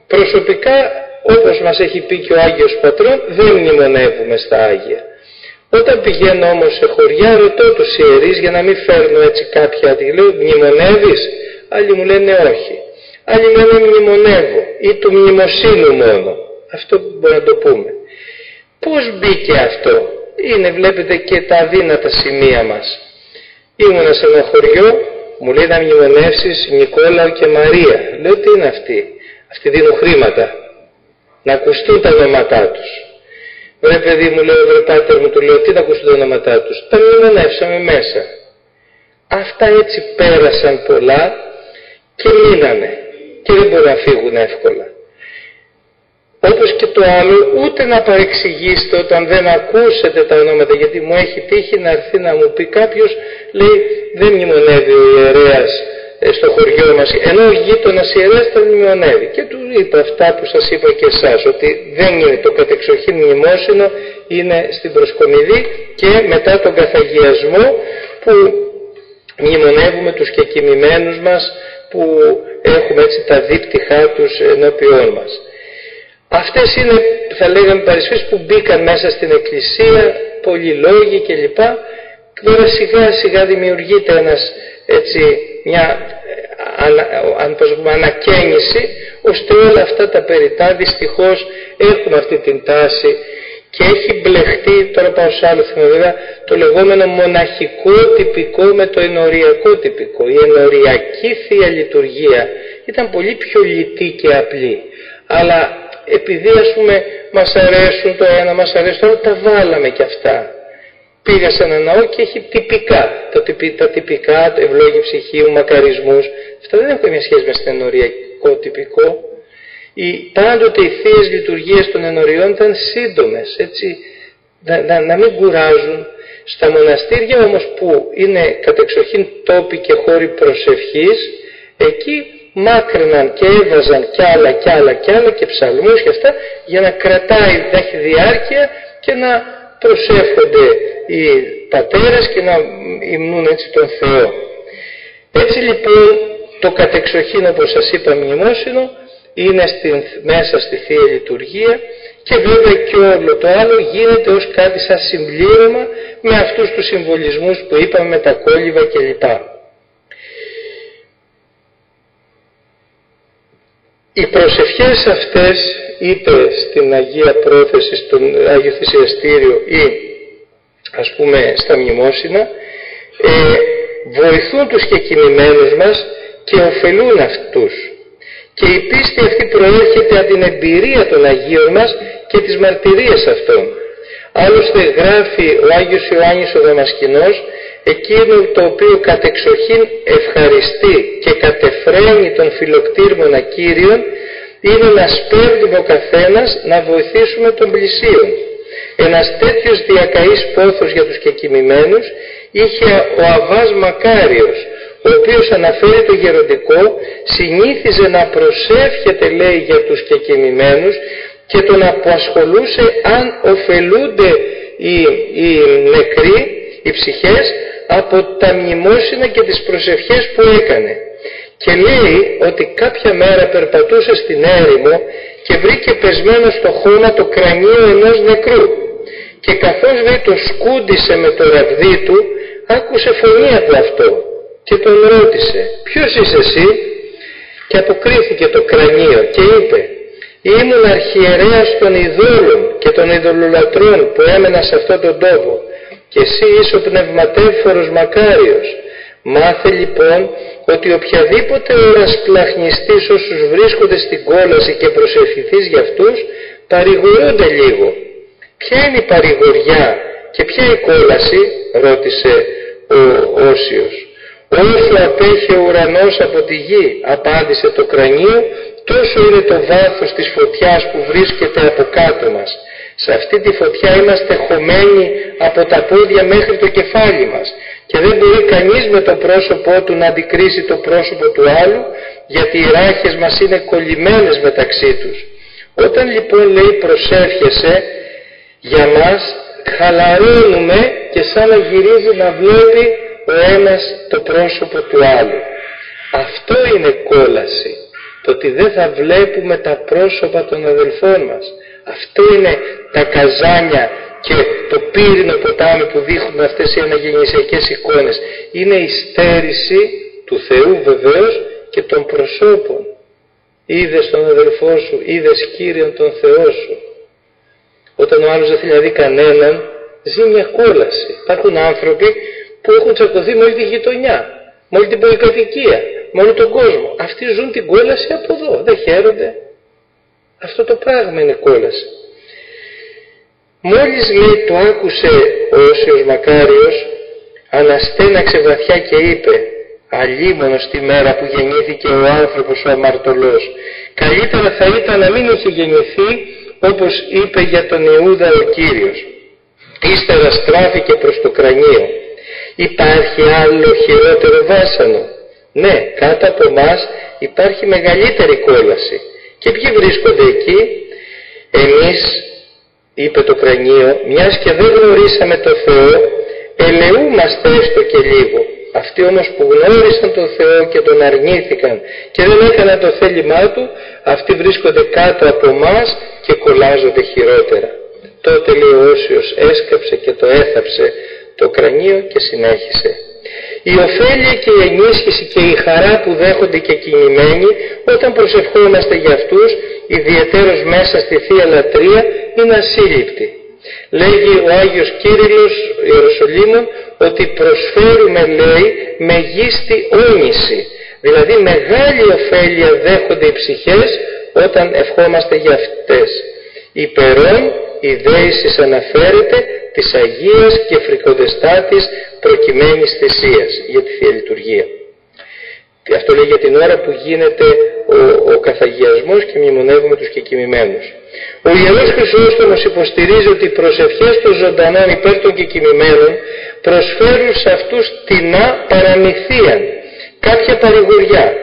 Προσωπικά, όπως μας έχει πει και ο Άγιος Πατρών, δεν μνημονεύουμε στα Άγια. Όταν πηγαίνω όμως σε χωριά, ρωτώ τους ιερείς για να μην φέρνω έτσι κάποια, λέω μνημονεύεις? Άλλοι μου λένε όχι. Άλλοι λένε μνημονεύω ή του μνημοσύνου μόνο. Αυτό μπορεί να το πούμε. Πώς μπήκε αυτό? Είναι, βλέπετε, και τα αδύνατα σημεία μας. Ήμουνα σε ένα χωριό, μου λέει να μνημονεύσεις Νικόλαο και Μαρία. Λέω, τι είναι αυτοί? Αυτοί δίνουν χρήματα. Να ακουστούν τα ονόματά τους. Βρε παιδί μου, λέω, βρε πάτερ μου, του λέω, τι να ακουστούν τα ονόματά τους? Τα μνημονεύσαμε μέσα. Αυτά έτσι πέρασαν πολλά και μείνανε και δεν μπορούν να φύγουν εύκολα. Όπως και το άλλο, ούτε να παρεξηγήσετε όταν δεν ακούσετε τα ονόματα, γιατί μου έχει τύχει να έρθει να μου πει κάποιος, λέει, δεν μνημονεύει ο ιερέας στο χωριό μας, ενώ ο γείτονας ιερέας τα μνημονεύει. Και του είπα αυτά που σας είπα και εσάς, ότι δεν είναι το κατεξοχήν μνημόσυνο, είναι στην προσκομιδή και μετά τον καθαγιασμό που μνημονεύουμε τους κεκοιμημένους μας, που έχουμε έτσι τα δίπτυχά τους ενώπιόν μας. Αυτές είναι, θα λέγαμε, παρισφές που μπήκαν μέσα στην Εκκλησία, πολλοί λόγοι κλπ. Τώρα σιγά σιγά δημιουργείται μια ανακαίνιση, ώστε όλα αυτά τα περιτά δυστυχώς έχουν αυτή την τάση και έχει μπλεχτεί, τώρα πάω σε άλλο θέμα βέβαια, το λεγόμενο μοναχικό τυπικό με το ενοριακό τυπικό. Η ενοριακή Θεία Λειτουργία ήταν πολύ πιο λιτή και απλή, αλλά επειδή ας πούμε μας αρέσουν το ένα, μας αρέσουν το άλλο, τα βάλαμε και αυτά. Πήγα σε ένα ναό και έχει τυπικά, τα τυπικά, ευλόγη ψυχίου, μακαρισμούς. Αυτά δεν έχουν μια σχέση με το ενοριακό τυπικό. Πάντοτε οι θείες λειτουργίες των ενωριών ήταν σύντομες, έτσι, να μην κουράζουν. Στα μοναστήρια όμως που είναι κατεξοχήν τόποι και χώροι προσευχής, εκεί μάκρυναν και έβαζαν κι άλλα και ψαλμούς και αυτά, για να κρατάει, να έχει διάρκεια και να προσεύχονται οι πατέρες και να υμνούν έτσι τον Θεό. Έτσι λοιπόν το κατεξοχήν, όπως σας είπα, μνημόσυνο είναι μέσα στη Θεία Λειτουργία, και βέβαια και όλο το άλλο γίνεται ως κάτι σαν συμπλήρωμα με αυτούς τους συμβολισμούς που είπαμε, με τα κόλληβα κλπ. Οι προσευχές αυτές, είτε στην Αγία Πρόθεση, στον Άγιο Θυσιαστήριο ή ας πούμε στα μνημόσυνα, βοηθούν τους κεκοιμημένους μας και ωφελούν αυτούς. Και η πίστη αυτή προέρχεται από την εμπειρία των Αγίων μας και τις μαρτυρίες αυτών. Άλλωστε γράφει ο Άγιος Ιωάννης ο Δαμασκηνός, εκείνο το οποίο κατεξοχήν ευχαριστεί και κατεφραίνει τον φιλοκτήρμονα Κύριον, είναι να σπέβδει ο καθένας να βοηθήσουμε τον πλησίον. Ένας τέτοιος διακαής πόθος για τους κεκοιμημένους είχε ο Αββάς Μακάριος, ο οποίος, αναφέρει το γεροντικό, συνήθιζε να προσεύχεται, λέει, για τους κεκοιμημένους και τον απασχολούσε αν ωφελούνται οι νεκροί, οι ψυχές, από τα μνημόσυνα και τις προσευχές που έκανε. Και λέει ότι κάποια μέρα περπατούσε στην έρημο και βρήκε πεσμένο στο χώμα το κρανίο ενός νεκρού, και καθώς λέει το σκούντισε με το ραβδί του, άκουσε φωνή από αυτό και τον ρώτησε, ποιος είσαι εσύ? Και αποκρίθηκε το κρανίο και είπε, ήμουν αρχιερέας των ειδόλων και των ειδωλολατρών που έμενα σε αυτόν τον τόπο, και εσύ είσαι ο πνευματεύφορος Μακάριος. Μάθε λοιπόν ότι οποιαδήποτε ώρα σπλαχνιστείς όσους βρίσκονται στην κόλαση και προσευχηθείς για αυτούς, παρηγορούνται λίγο. Ποια είναι η παρηγοριά και ποια η κόλαση? Ρώτησε ο Όσιος. Όσο απέχει ο ουρανός από τη γη, απάντησε το κρανίο, τόσο είναι το βάθος της φωτιάς που βρίσκεται από κάτω μας. Σε αυτή τη φωτιά είμαστε χωμένοι από τα πόδια μέχρι το κεφάλι μας, και δεν μπορεί κανείς με το πρόσωπό του να αντικρίσει το πρόσωπο του άλλου, γιατί οι ράχες μας είναι κολλημένες μεταξύ τους. Όταν λοιπόν, λέει, προσεύχεσαι για μας, χαλαρώνουμε και σαν να γυρίζει να βλέπει ο ένας το πρόσωπο του άλλου. Αυτό είναι κόλαση. Το ότι δεν θα βλέπουμε τα πρόσωπα των αδελφών μας. Αυτό είναι τα καζάνια και το πύρινο ποτάμι που δείχνουν αυτές οι αναγεννησιακές εικόνες. Είναι η στέρηση του Θεού βεβαίως και των προσώπων. Είδες τον αδελφό σου, είδες Κύριον τον Θεό σου. Όταν ο άλλος δεν θέλει να δει κανέναν, ζει μια κόλαση. Υπάρχουν άνθρωποι που έχουν τσακωθεί με όλη τη γειτονιά, με όλη την πολυκατοικία, με όλο τον κόσμο. Αυτοί ζουν την κόλαση από εδώ, δεν χαίρονται. Αυτό το πράγμα είναι κόλαση. Μόλις λέει το άκουσε ο Όσιος Μακάριος, αναστέναξε βαθιά και είπε: αλίμονο στη μέρα που γεννήθηκε ο άνθρωπος ο αμαρτωλός. Καλύτερα θα ήταν να μην είχε γεννηθεί, όπως είπε για τον Ιούδα ο Κύριος. Ύστερα στράφηκε προς το κρανίο. Υπάρχει άλλο χειρότερο βάσανο? Ναι, κάτω από μας υπάρχει μεγαλύτερη κόλαση. Και ποιοι βρίσκονται εκεί? Εμείς, είπε το κρανίο, μιας και δεν γνωρίσαμε το Θεό, ελεούμαστε έστω και λίγο. Αυτοί όμως που γνώρισαν τον Θεό και τον αρνήθηκαν και δεν έκαναν το θέλημά του, αυτοί βρίσκονται κάτω από μας και κολλάζονται χειρότερα. Τότε, λέει ο Όσιος, έσκαψε και το έθαψε το κρανίο και συνέχισε: η ωφέλεια και η ενίσχυση και η χαρά που δέχονται και κινημένοι όταν προσευχόμαστε για αυτούς, ιδιαιτέρως μέσα στη Θεία Λατρεία, είναι ασύλληπτη. Λέγει ο Άγιος Κύριλλος Ιεροσολύμων ότι προσφέρουμε, λέει, μεγίστη όνηση. Δηλαδή μεγάλη ωφέλεια δέχονται οι ψυχές όταν ευχόμαστε για αυτές. Υπερών η δέησης αναφέρεται της Αγίας και φρικοντεστάτης προκειμένης θυσίας για τη Θεία Λειτουργία. Αυτό λέει για την ώρα που γίνεται ο καθαγιασμός και μνημονεύουμε τους κεκοιμημένους. Ο Ιερός Χρυσόστομος υποστηρίζει ότι οι προσευχές των ζωντανών υπέρ των κεκοιμημένων προσφέρουν σε αυτούς τεινά παραμυθίαν, κάποια παρηγοριά.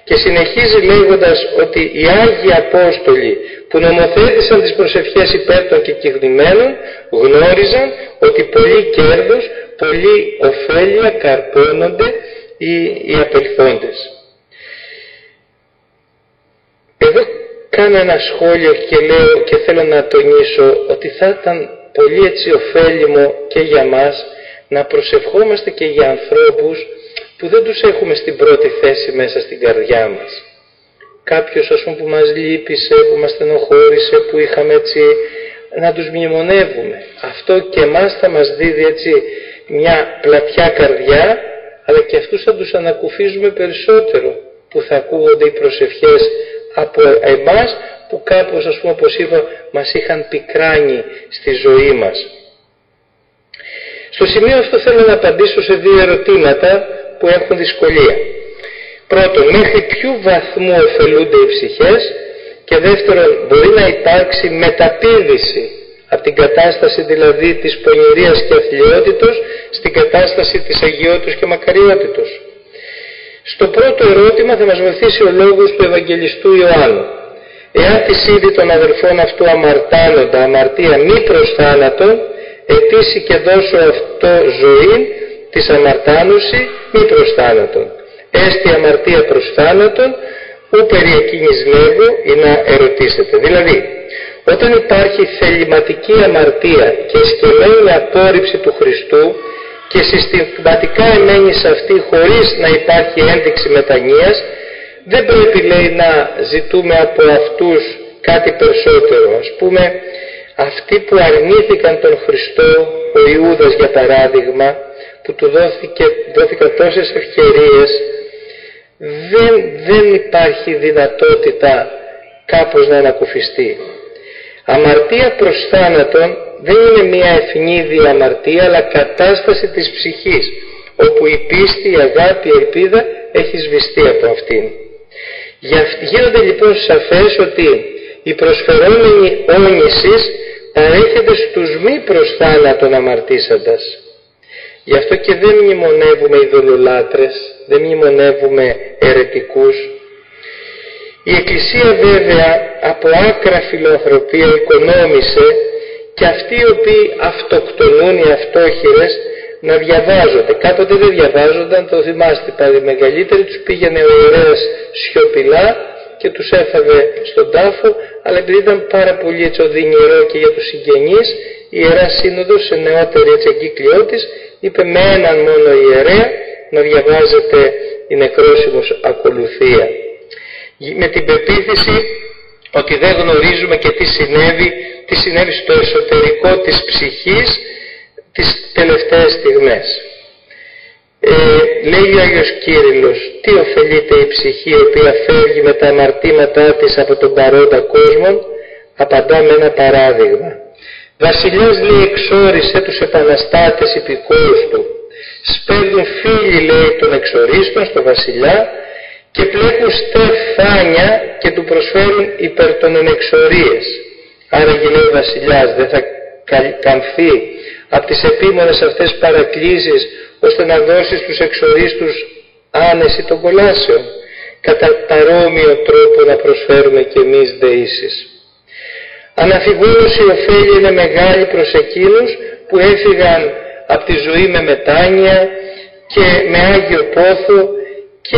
Και συνεχίζει λέγοντας ότι οι Άγιοι Απόστολοι που νομοθέτησαν τις προσευχές υπέρ των κεκοιμημένων γνώριζαν ότι πολύ κέρδος, πολύ ωφέλεια καρπώνονται οι απελθόντες. Εδώ κάνω ένα σχόλιο και λέω και θέλω να τονίσω ότι θα ήταν πολύ έτσι ωφέλιμο και για μας να προσευχόμαστε και για ανθρώπους που δεν τους έχουμε στην πρώτη θέση μέσα στην καρδιά μας. Κάποιος ας πούμε που μας λύπησε, που μας στενοχώρησε, που είχαμε έτσι, να τους μνημονεύουμε. Αυτό και εμάς θα μας δίδει έτσι μια πλατιά καρδιά, αλλά και αυτούς θα τους ανακουφίζουμε περισσότερο, που θα ακούγονται οι προσευχές από εμάς που κάπως, ας πούμε, όπως είπα, μας είχαν πικράνει στη ζωή μας. Στο σημείο αυτό θέλω να απαντήσω σε δύο ερωτήματα που έχουν δυσκολία. Πρώτον, μέχρι ποιου βαθμού ωφελούνται οι ψυχές, και δεύτερον, μπορεί να υπάρξει μεταπήδηση από την κατάσταση δηλαδή της πονηρίας και αθλιότητος στην κατάσταση της αγιότητος και μακαριότητος. Στο πρώτο ερώτημα θα μας βοηθήσει ο λόγος του Ευαγγελιστού Ιωάννου. Εάν της είδη των αδελφών αυτού αμαρτάνοντα αμαρτία μη προς θάνατον, ετήσει και δώσω αυτό ζωή της αμαρτάνουση μη προς θάνατον. Έστι αμαρτία προς θάνατον, ου περί εκείνης λέγω, ή να ερωτήσετε. Δηλαδή, όταν υπάρχει θεληματική αμαρτία και εσκεμμένη απόρριψη του Χριστού και συστηματικά εμένει σε αυτή χωρίς να υπάρχει ένδειξη μετανοίας, δεν πρέπει, λέει, να ζητούμε από αυτούς κάτι περισσότερο. Ας πούμε, αυτοί που αρνήθηκαν τον Χριστό, ο Ιούδας για παράδειγμα, που του δόθηκαν τόσες ευκαιρίες, δεν υπάρχει δυνατότητα κάπως να ανακουφιστεί. Αμαρτία προς θάνατον δεν είναι μια ευνίδια αμαρτία, αλλά κατάσταση της ψυχής, όπου η πίστη, η αγάπη, η ελπίδα έχει σβηστεί από αυτήν. Γίνονται λοιπόν σαφές ότι η προσφερόμενη όνησης παρέχεται στους μη προς θάνατον αμαρτήσαντας. Γι' αυτό και δεν μνημονεύουμε ειδωλολάτρες, δεν μνημονεύουμε αιρετικούς. Η Εκκλησία βέβαια από άκρα φιλοανθρωπία οικονόμησε, και αυτοί οι οποίοι αυτοκτονούν οι αυτόχειρες να διαβάζονται. Κάποτε δεν διαβάζονταν, το θυμάστε πάλι, μεγαλύτεροι τους πήγαινε ο ιερέας σιωπηλά και τους έφαγε στον τάφο, αλλά επειδή ήταν πάρα πολύ έτσι οδυνηρό και για τους συγγενείς, η Ιερά Σύνοδος σε νεότερη έτσι εγκύκλειό της είπε με έναν μόνο ιερέα να διαβάζεται η νεκρόσιμος ακολουθία. Με την πεποίθηση ότι δεν γνωρίζουμε και τι συνέβη στο εσωτερικό της ψυχής τις τελευταίες στιγμές. Λέει ο Άγιος Κύριλλος, τι ωφελείται η ψυχή η οποία φεύγει με τα αμαρτήματά της από τον παρόντα κόσμο? Απαντά με ένα παράδειγμα. Βασιλιάς, λέει, εξόρισε τους επαναστάτες υπηκόους του. Σπέβδουν φίλοι, λέει, των εξορίστων στο βασιλιά και πλέκουν στεφάνια και του προσφέρουν υπέρ των ενεξορίες. Άρα, λέει ο βασιλιάς, δεν θα καμφθεί από τις επίμονες αυτές παρακλήσεις ώστε να δώσει στους εξορίστους άνεση των κολάσεων? Κατά παρόμοιο τρόπο να προσφέρουμε και εμείς δεήσεις. Αναφιβόλως η ωφέλεια είναι μεγάλη προς εκείνους που έφυγαν από τη ζωή με μετάνοια και με Άγιο Πόθο και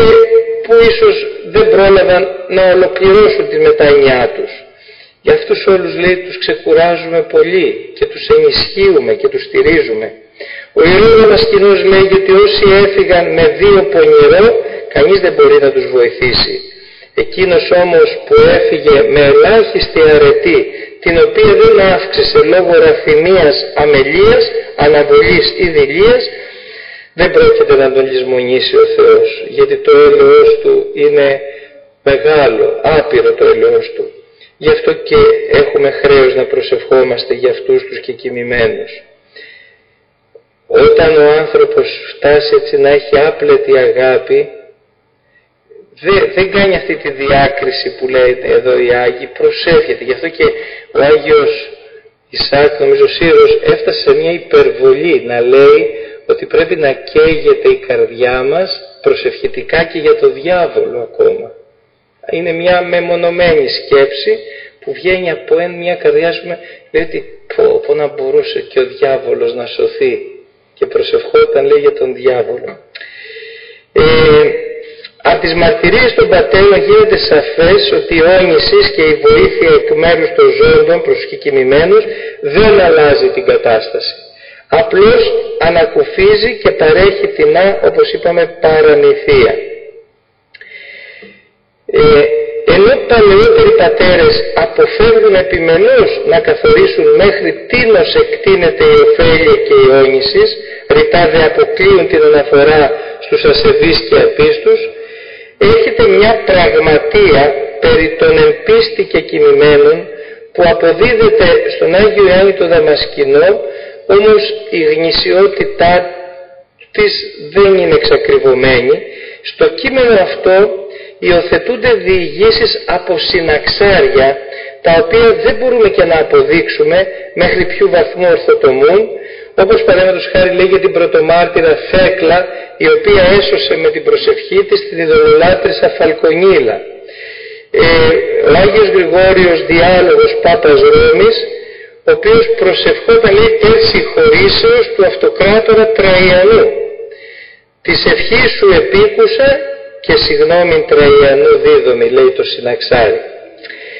που ίσως δεν πρόλαβαν να ολοκληρώσουν τη μετάνοιά τους. Για αυτούς όλους, λέει, τους ξεκουράζουμε πολύ και τους ενισχύουμε και τους στηρίζουμε. Ο Ιερός Δαμασκηνός λέγει ότι όσοι έφυγαν με βίο πονηρό, κανείς δεν μπορεί να τους βοηθήσει. Εκείνος όμως που έφυγε με ελάχιστη αρετή, την οποία δεν αύξησε λόγω ραθυμίας, αμελίας, αναβολής ή δειλίας, δεν πρόκειται να τον λησμονήσει ο Θεός, γιατί το έλεος του είναι μεγάλο, άπειρο το έλεος του. Γι' αυτό και έχουμε χρέος να προσευχόμαστε για αυτούς τους κεκοιμημένους. Όταν ο άνθρωπος φτάσει έτσι να έχει άπλετη αγάπη, δεν κάνει αυτή τη διάκριση που λέει εδώ οι Άγιοι, προσεύχεται. Γι' αυτό και ο Άγιος Ισαάκ, νομίζω Σύρος, έφτασε σε μια υπερβολή να λέει ότι πρέπει να καίγεται η καρδιά μας προσευχητικά και για το διάβολο ακόμα. Είναι μια μεμονωμένη σκέψη που βγαίνει από μια καρδιά, λέει ότι πω να μπορούσε και ο διάβολος να σωθεί, και προσευχόταν, λέει, για τον διάβολο. Από τις μαρτυρίες των πατέρων γίνεται σαφές ότι η όνησης και η βοήθεια εκ μέρους των ζώντων προς τους κεκοιμημένους δεν αλλάζει την κατάσταση. Απλώς ανακουφίζει και παρέχει τεινά, όπως είπαμε, παραμυθία. Ενώ παλαιότεροι πατέρες αποφεύγουν επιμελώς να καθορίσουν μέχρι τίνος εκτείνεται η ωφέλεια και η όνησης, ρητά δε αποκλείουν την αναφορά στους ασεβείς και απίστους, έχετε μια πραγματεία περί των εν πίστη και κεκοιμημένων που αποδίδεται στον Άγιο Ιωάννη το Δαμασκηνό, όμως η γνησιότητά της δεν είναι εξακριβωμένη. Στο κείμενο αυτό υιοθετούνται διηγήσεις από συναξάρια, τα οποία δεν μπορούμε και να αποδείξουμε μέχρι ποιου βαθμού ορθοτομούν, όπως παραδείγματος χάρη λέει για την πρωτομάρτυρα Θέκλα, η οποία έσωσε με την προσευχή της την ειδωλολάτρησα Φαλκονίλα. Ο Άγιος Γρηγόριος Διάλογος, Πάπας Ρώμης, ο οποίος προσευχόταν, λέει, τέλ συγχωρήσεως του αυτοκράτορα Τραϊανού. Της ευχής σου επίκουσα και συγγνώμη Τραϊανού δίδομη, λέει το συναξάρι.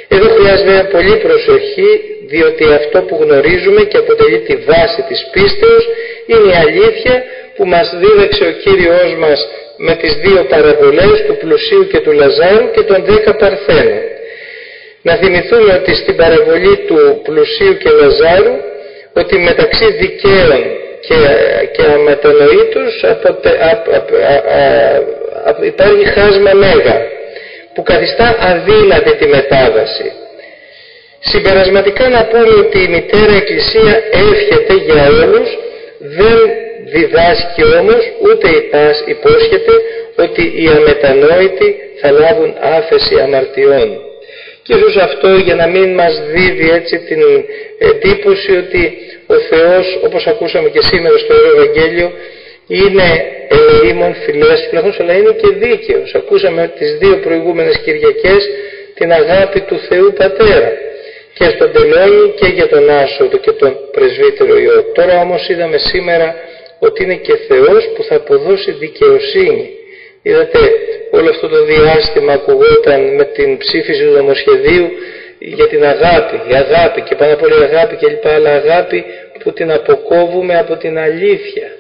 Εδώ χρειάζεται πολύ προσοχή, διότι αυτό που γνωρίζουμε και αποτελεί τη βάση της πίστεως είναι η αλήθεια που μας δίδαξε ο Κύριος μας με τις δύο παραβολές του Πλουσίου και του Λαζάρου και των 10 Παρθένων. Να θυμηθούμε ότι στην παραβολή του Πλουσίου και Λαζάρου, ότι μεταξύ δικαίων και αμετανοήτους υπάρχει χάσμα μέγα που καθιστά αδύνατη τη μετάβαση. Συμπερασματικά να πούμε ότι η Μητέρα Εκκλησία εύχεται για όλους, δεν διδάσκει όμως ούτε υπόσχεται ότι οι αμετανόητοι θα λάβουν άφεση αμαρτιών. Και ίσως αυτό για να μην μας δίδει έτσι την εντύπωση ότι ο Θεός, όπως ακούσαμε και σήμερα στο Ευαγγέλιο, είναι ελεήμων φιλέστηλαχος, αλλά είναι και δίκαιος. Ακούσαμε τις δύο προηγούμενες Κυριακές την αγάπη του Θεού Πατέρα και στον τελώνη και για τον Άσοδο και τον πρεσβύτερο Υιό. Τώρα όμως είδαμε σήμερα ότι είναι και Θεός που θα αποδώσει δικαιοσύνη. Είδατε, όλο αυτό το διάστημα ακουγόταν με την ψήφιση του νομοσχεδίου για την αγάπη, η αγάπη και πάνω απ' όλα η αγάπη και λοιπά, αλλά αγάπη που την αποκόβουμε από την αλήθεια.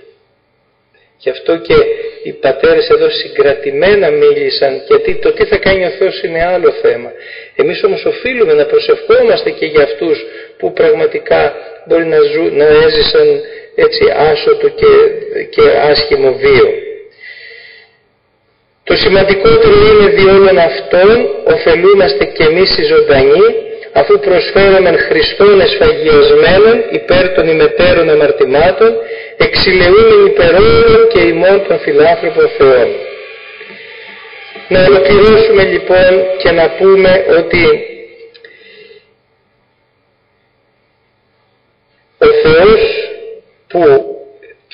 Γι' αυτό και οι πατέρες εδώ συγκρατημένα μίλησαν, γιατί το τι θα κάνει ο Θεός είναι άλλο θέμα. Εμείς όμως οφείλουμε να προσευχόμαστε και για αυτούς που πραγματικά μπορεί να έζησαν έτσι άσωτο και άσχημο βίο. Το σημαντικότερο είναι διόλων αυτών ωφελούμαστε και εμείς οι ζωντανοί, αφού προσφέρομεν Χριστόν εσφαγιασμένον υπέρ των ημετέρων αμαρτημάτων, εξηλαιούμεν υπερόλων και ημών των φιλάνθρωπων Θεών. Να ολοκληρώσουμε λοιπόν και να πούμε ότι ο Θεός που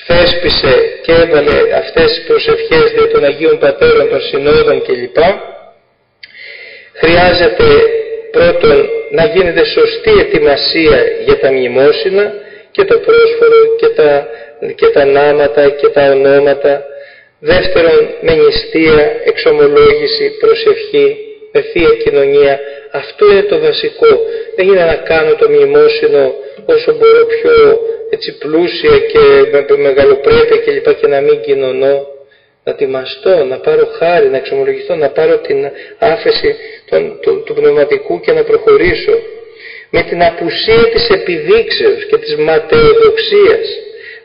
θέσπισε και έβαλε αυτές τις προσευχές για των Αγίων Πατέρων, των Συνόδων κλπ. Χρειάζεται πρώτον να γίνεται σωστή ετοιμασία για τα μνημόσυνα και το πρόσφορο και τα νάματα και τα ονόματα. Δεύτερον, με νηστεία, εξομολόγηση, προσευχή, με θεία κοινωνία. Αυτό είναι το βασικό. Δεν είναι να κάνω το μνημόσυνο όσο μπορώ πιο έτσι πλούσια και με μεγαλοπρέπεια και να μην κοινωνώ. Να τιμαστώ, να πάρω χάρη, να εξομολογηθώ, να πάρω την άφεση του πνευματικού και να προχωρήσω. Με την απουσία της επιδείξεως και της ματαιοδοξίας.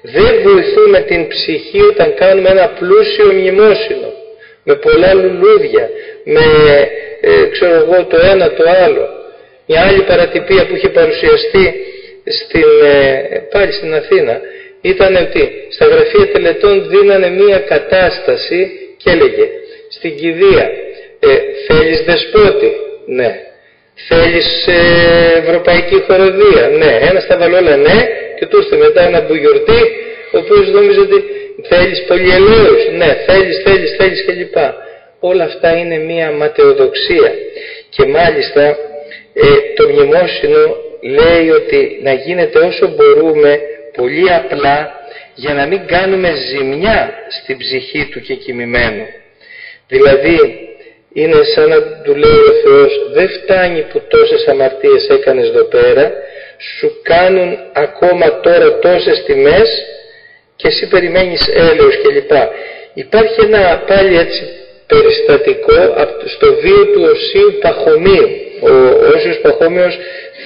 Δεν βοηθούμε την ψυχή όταν κάνουμε ένα πλούσιο μνημόσυνο, με πολλά λουλούδια, με το ένα το άλλο. Μια άλλη παρατυπία που είχε παρουσιαστεί πάλι στην Αθήνα ήταν ότι στα γραφεία τελετών δίνανε μία κατάσταση και έλεγε στην κηδεία θέλεις δεσπότη? Ναι. Θέλεις ευρωπαϊκή χοροδία? Ναι. Ένα στα βαλόλα ναι, και του ήρθε μετά ένα μπουγιορτή ο οποίος νόμιζε ότι θέλεις πολυελαίους? Ναι. Θέλεις κλπ. Όλα αυτά είναι μία ματαιοδοξία και μάλιστα το μνημόσυνο λέει ότι να γίνεται όσο μπορούμε πολύ απλά για να μην κάνουμε ζημιά στην ψυχή του κεκοιμημένου. Δηλαδή είναι σαν να του λέει ο Θεός, δεν φτάνει που τόσες αμαρτίες έκανες εδώ πέρα, σου κάνουν ακόμα τώρα τόσες τιμές και εσύ περιμένεις έλεος κλπ. Υπάρχει ένα πάλι έτσι περιστατικό στο βίο του Οσίου Παχωμίου. Ο Όσιος Παχώμιος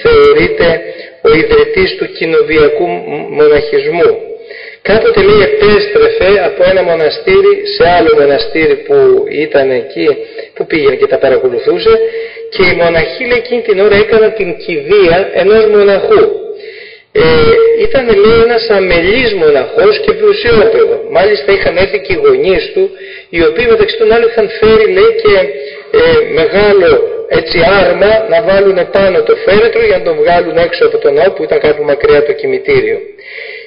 θεωρείται ο ιδρυτής του κοινοβιακού μοναχισμού. Κάποτε λέει επέστρεφε από ένα μοναστήρι σε άλλο μοναστήρι που ήταν εκεί, που πήγαινε και τα παρακολουθούσε, και οι μοναχοί λέει εκείνη την ώρα έκαναν την κηδεία ενός μοναχού. Ήταν λέει ένας αμελής μοναχός και πλουσιόπεδο. Μάλιστα είχαν έρθει και οι γονείς του, οι οποίοι μεταξύ των άλλων είχαν φέρει λέει και μεγάλο έτσι άρμα να βάλουν πάνω το φέρετρο για να τον βγάλουν έξω από τον ναό που ήταν κάπου μακριά το κημητήριο.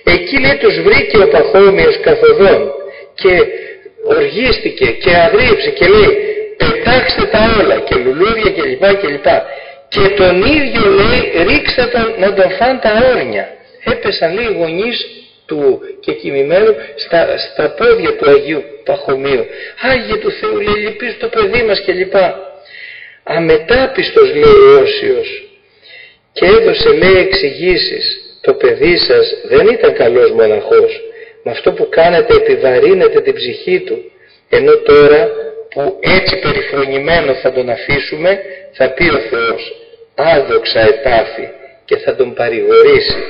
Εκεί λέει τους βρήκε ο Παχώμιος καθοδόν και οργίστηκε και αγρίεψε και λέει πετάξτε τα όλα και λουλούδια κλπ. Και τον ίδιο λέει ρίξτε τον να τον φάνε τα όρνια. Έπεσαν λέει οι γονείς του κεκοιμημένου στα πόδια του Αγίου Παχωμίου. Άγιε του Θεού λέει λυπείς το παιδί μας κλπ. Αμετάπιστος λέει ο Όσιος και έδωσε λέει εξηγήσεις. Το παιδί σας δεν ήταν καλός μοναχός. Με αυτό που κάνετε επιβαρύνετε την ψυχή του. Ενώ τώρα που έτσι περιφρονημένο θα τον αφήσουμε, θα πει ο Θεός άδοξα ετάφη και θα τον παρηγορήσει.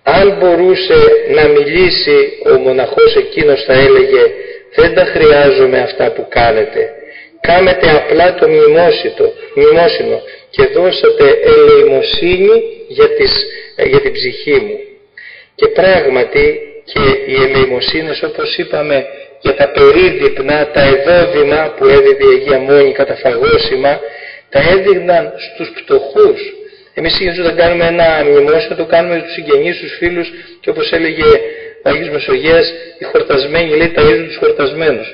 Αν μπορούσε να μιλήσει ο μοναχός εκείνος θα έλεγε δεν τα χρειάζομαι αυτά που κάνετε. Κάμετε απλά το μνημόσυνο και δώσατε ελεημοσύνη για την ψυχή μου. Και πράγματι και οι ελεημοσύνες όπως είπαμε για τα περίδειπνα, τα εδόδημα που έδιδε η Αγία Μόνη καταφαγώσιμα, τα έδιναν στους πτωχούς. Εμείς συνήθως όταν κάνουμε ένα μνημόσυνο το κάνουμε στους συγγενείς, στους φίλους και όπως έλεγε ο Άγιος Μεσογείας οι χορτασμένοι λέει ταΐζουν τους χορτασμένους.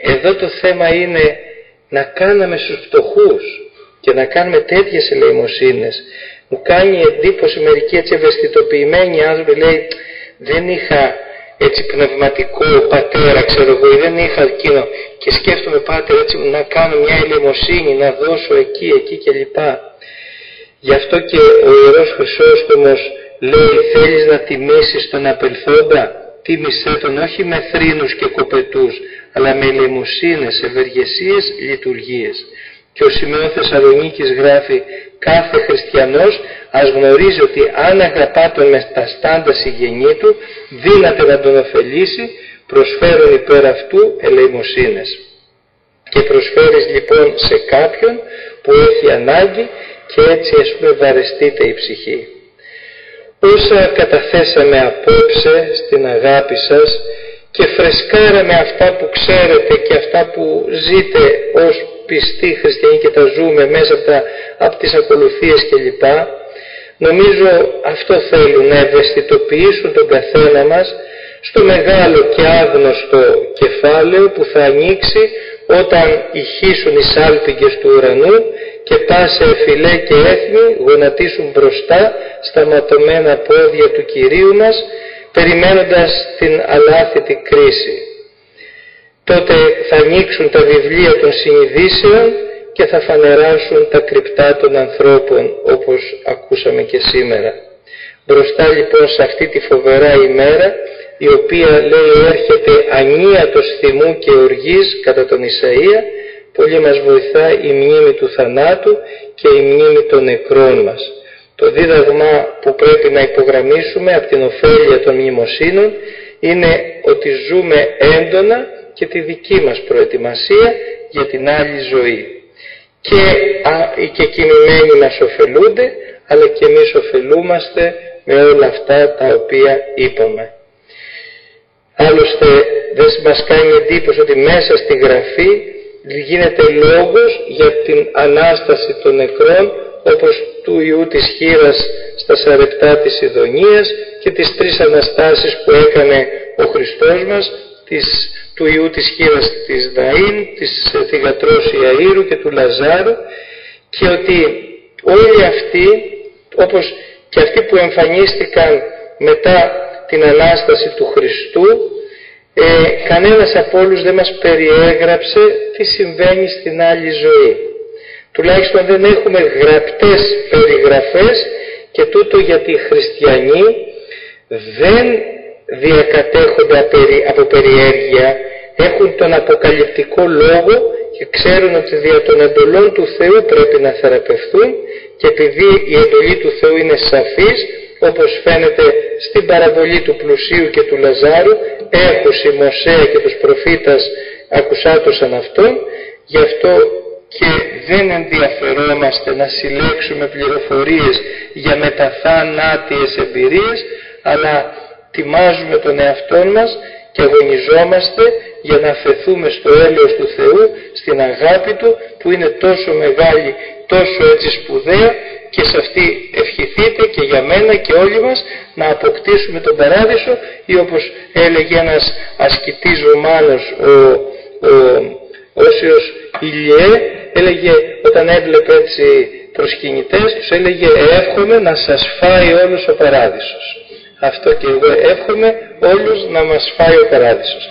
Εδώ το θέμα είναι να κάνουμε στους φτωχούς και να κάνουμε τέτοιες ελεημοσύνες. Μου κάνει εντύπωση μερικοί έτσι ευαισθητοποιημένοι άνθρωποι λέει δεν είχα έτσι πνευματικό πατέρα, ξέρω εγώ, ή δεν είχα εκείνο, και σκέφτομαι, Πάτερ, έτσι να κάνω μια ελεημοσύνη, να δώσω εκεί κλπ. Γι' αυτό και ο Ιερός Χρυσόστομος λέει, θέλεις να τιμήσεις τον απελθόντα, τίμησέ τον όχι με θρήνους και κοπετούς, αλλά με ελεημοσύνες, ευεργεσίες, λειτουργίες. Και ο Σημεών Θεσσαλονίκης γράφει, κάθε χριστιανός ας γνωρίζει ότι αν αγαπά τον με τα στάντα συγγενή του, δύναται να τον ωφελήσει, προσφέρουν υπέρ αυτού ελεημοσύνες. Και προσφέρεις λοιπόν σε κάποιον που έχει ανάγκη, και έτσι βαρεστείται η ψυχή. Όσα καταθέσαμε απόψε στην αγάπη σας και φρεσκάραμε αυτά που ξέρετε και αυτά που ζείτε ως πιστοί χριστιανοί και τα ζούμε μέσα από τις ακολουθίες κλπ. Νομίζω αυτό θέλουν, να ευαισθητοποιήσουν τον καθένα μας στο μεγάλο και άγνωστο κεφάλαιο που θα ανοίξει όταν ηχήσουν οι σάλπιγγες του ουρανού και πάσε εφηλέ και έθνη γονατίσουν μπροστά στα ματωμένα πόδια του Κυρίου μας, περιμένοντας την αλάθητη κρίση. Τότε θα ανοίξουν τα βιβλία των συνειδήσεων και θα φανεράσουν τα κρυπτά των ανθρώπων, όπως ακούσαμε και σήμερα. Μπροστά λοιπόν σε αυτή τη φοβερά ημέρα, η οποία λέει έρχεται ανίατος θυμού και οργής κατά τον Ισαΐα, πολύ μας βοηθά η μνήμη του θανάτου και η μνήμη των νεκρών μας. Το δίδαγμα που πρέπει να υπογραμμίσουμε από την ωφέλεια των μνημοσύνων είναι ότι ζούμε έντονα και τη δική μας προετοιμασία για την άλλη ζωή. Και οι κοιμημένοι μας ωφελούνται, αλλά και εμείς ωφελούμαστε με όλα αυτά τα οποία είπαμε. Άλλωστε δεν μας κάνει εντύπωση ότι μέσα στη Γραφή γίνεται λόγος για την Ανάσταση των νεκρών, όπως του Ιού της Χήρας στα Σαρεπτά της Ιδονίας και τις τρεις Αναστάσεις που έκανε ο Χριστός μας, του Ιού της Χήρας της Ναΐν, της θυγατρός Ιαΐρου και του Λαζάρου, και ότι όλοι αυτοί, όπως και αυτοί που εμφανίστηκαν μετά την Ανάσταση του Χριστού, κανένας από όλους δεν μας περιέγραψε τι συμβαίνει στην άλλη ζωή. Τουλάχιστον δεν έχουμε γραπτές περιγραφές, και τούτο γιατί οι χριστιανοί δεν διακατέχονται από περιέργεια, έχουν τον αποκαλυπτικό λόγο και ξέρουν ότι δια των εντολών του Θεού πρέπει να θεραπευθούν, και επειδή η εντολή του Θεού είναι σαφής, όπως φαίνεται στην παραβολή του πλουσίου και του Λαζάρου, έχουσι Μωσέα και τους προφήτας ακουσάτωσαν αυτόν, γι' αυτό και δεν ενδιαφερόμαστε να συλλέξουμε πληροφορίες για μεταθανάτιες εμπειρίες, αλλά τιμάζουμε τον εαυτό μας και αγωνιζόμαστε για να αφαιθούμε στο έλεος του Θεού, στην αγάπη Του που είναι τόσο μεγάλη, τόσο έτσι σπουδαία, και σε αυτή ευχηθείτε και για μένα και όλοι μας να αποκτήσουμε τον Παράδεισο, ή όπως έλεγε ένας ασκητής Ρωμάνος, ο Όσιος Ηλιέ, έλεγε όταν έβλεπε έτσι προσκυνητές τους, έλεγε εύχομαι να σας φάει όλος ο Παράδεισος. Αυτό και εγώ εύχομαι όλους να μας φάει ο Παράδεισος.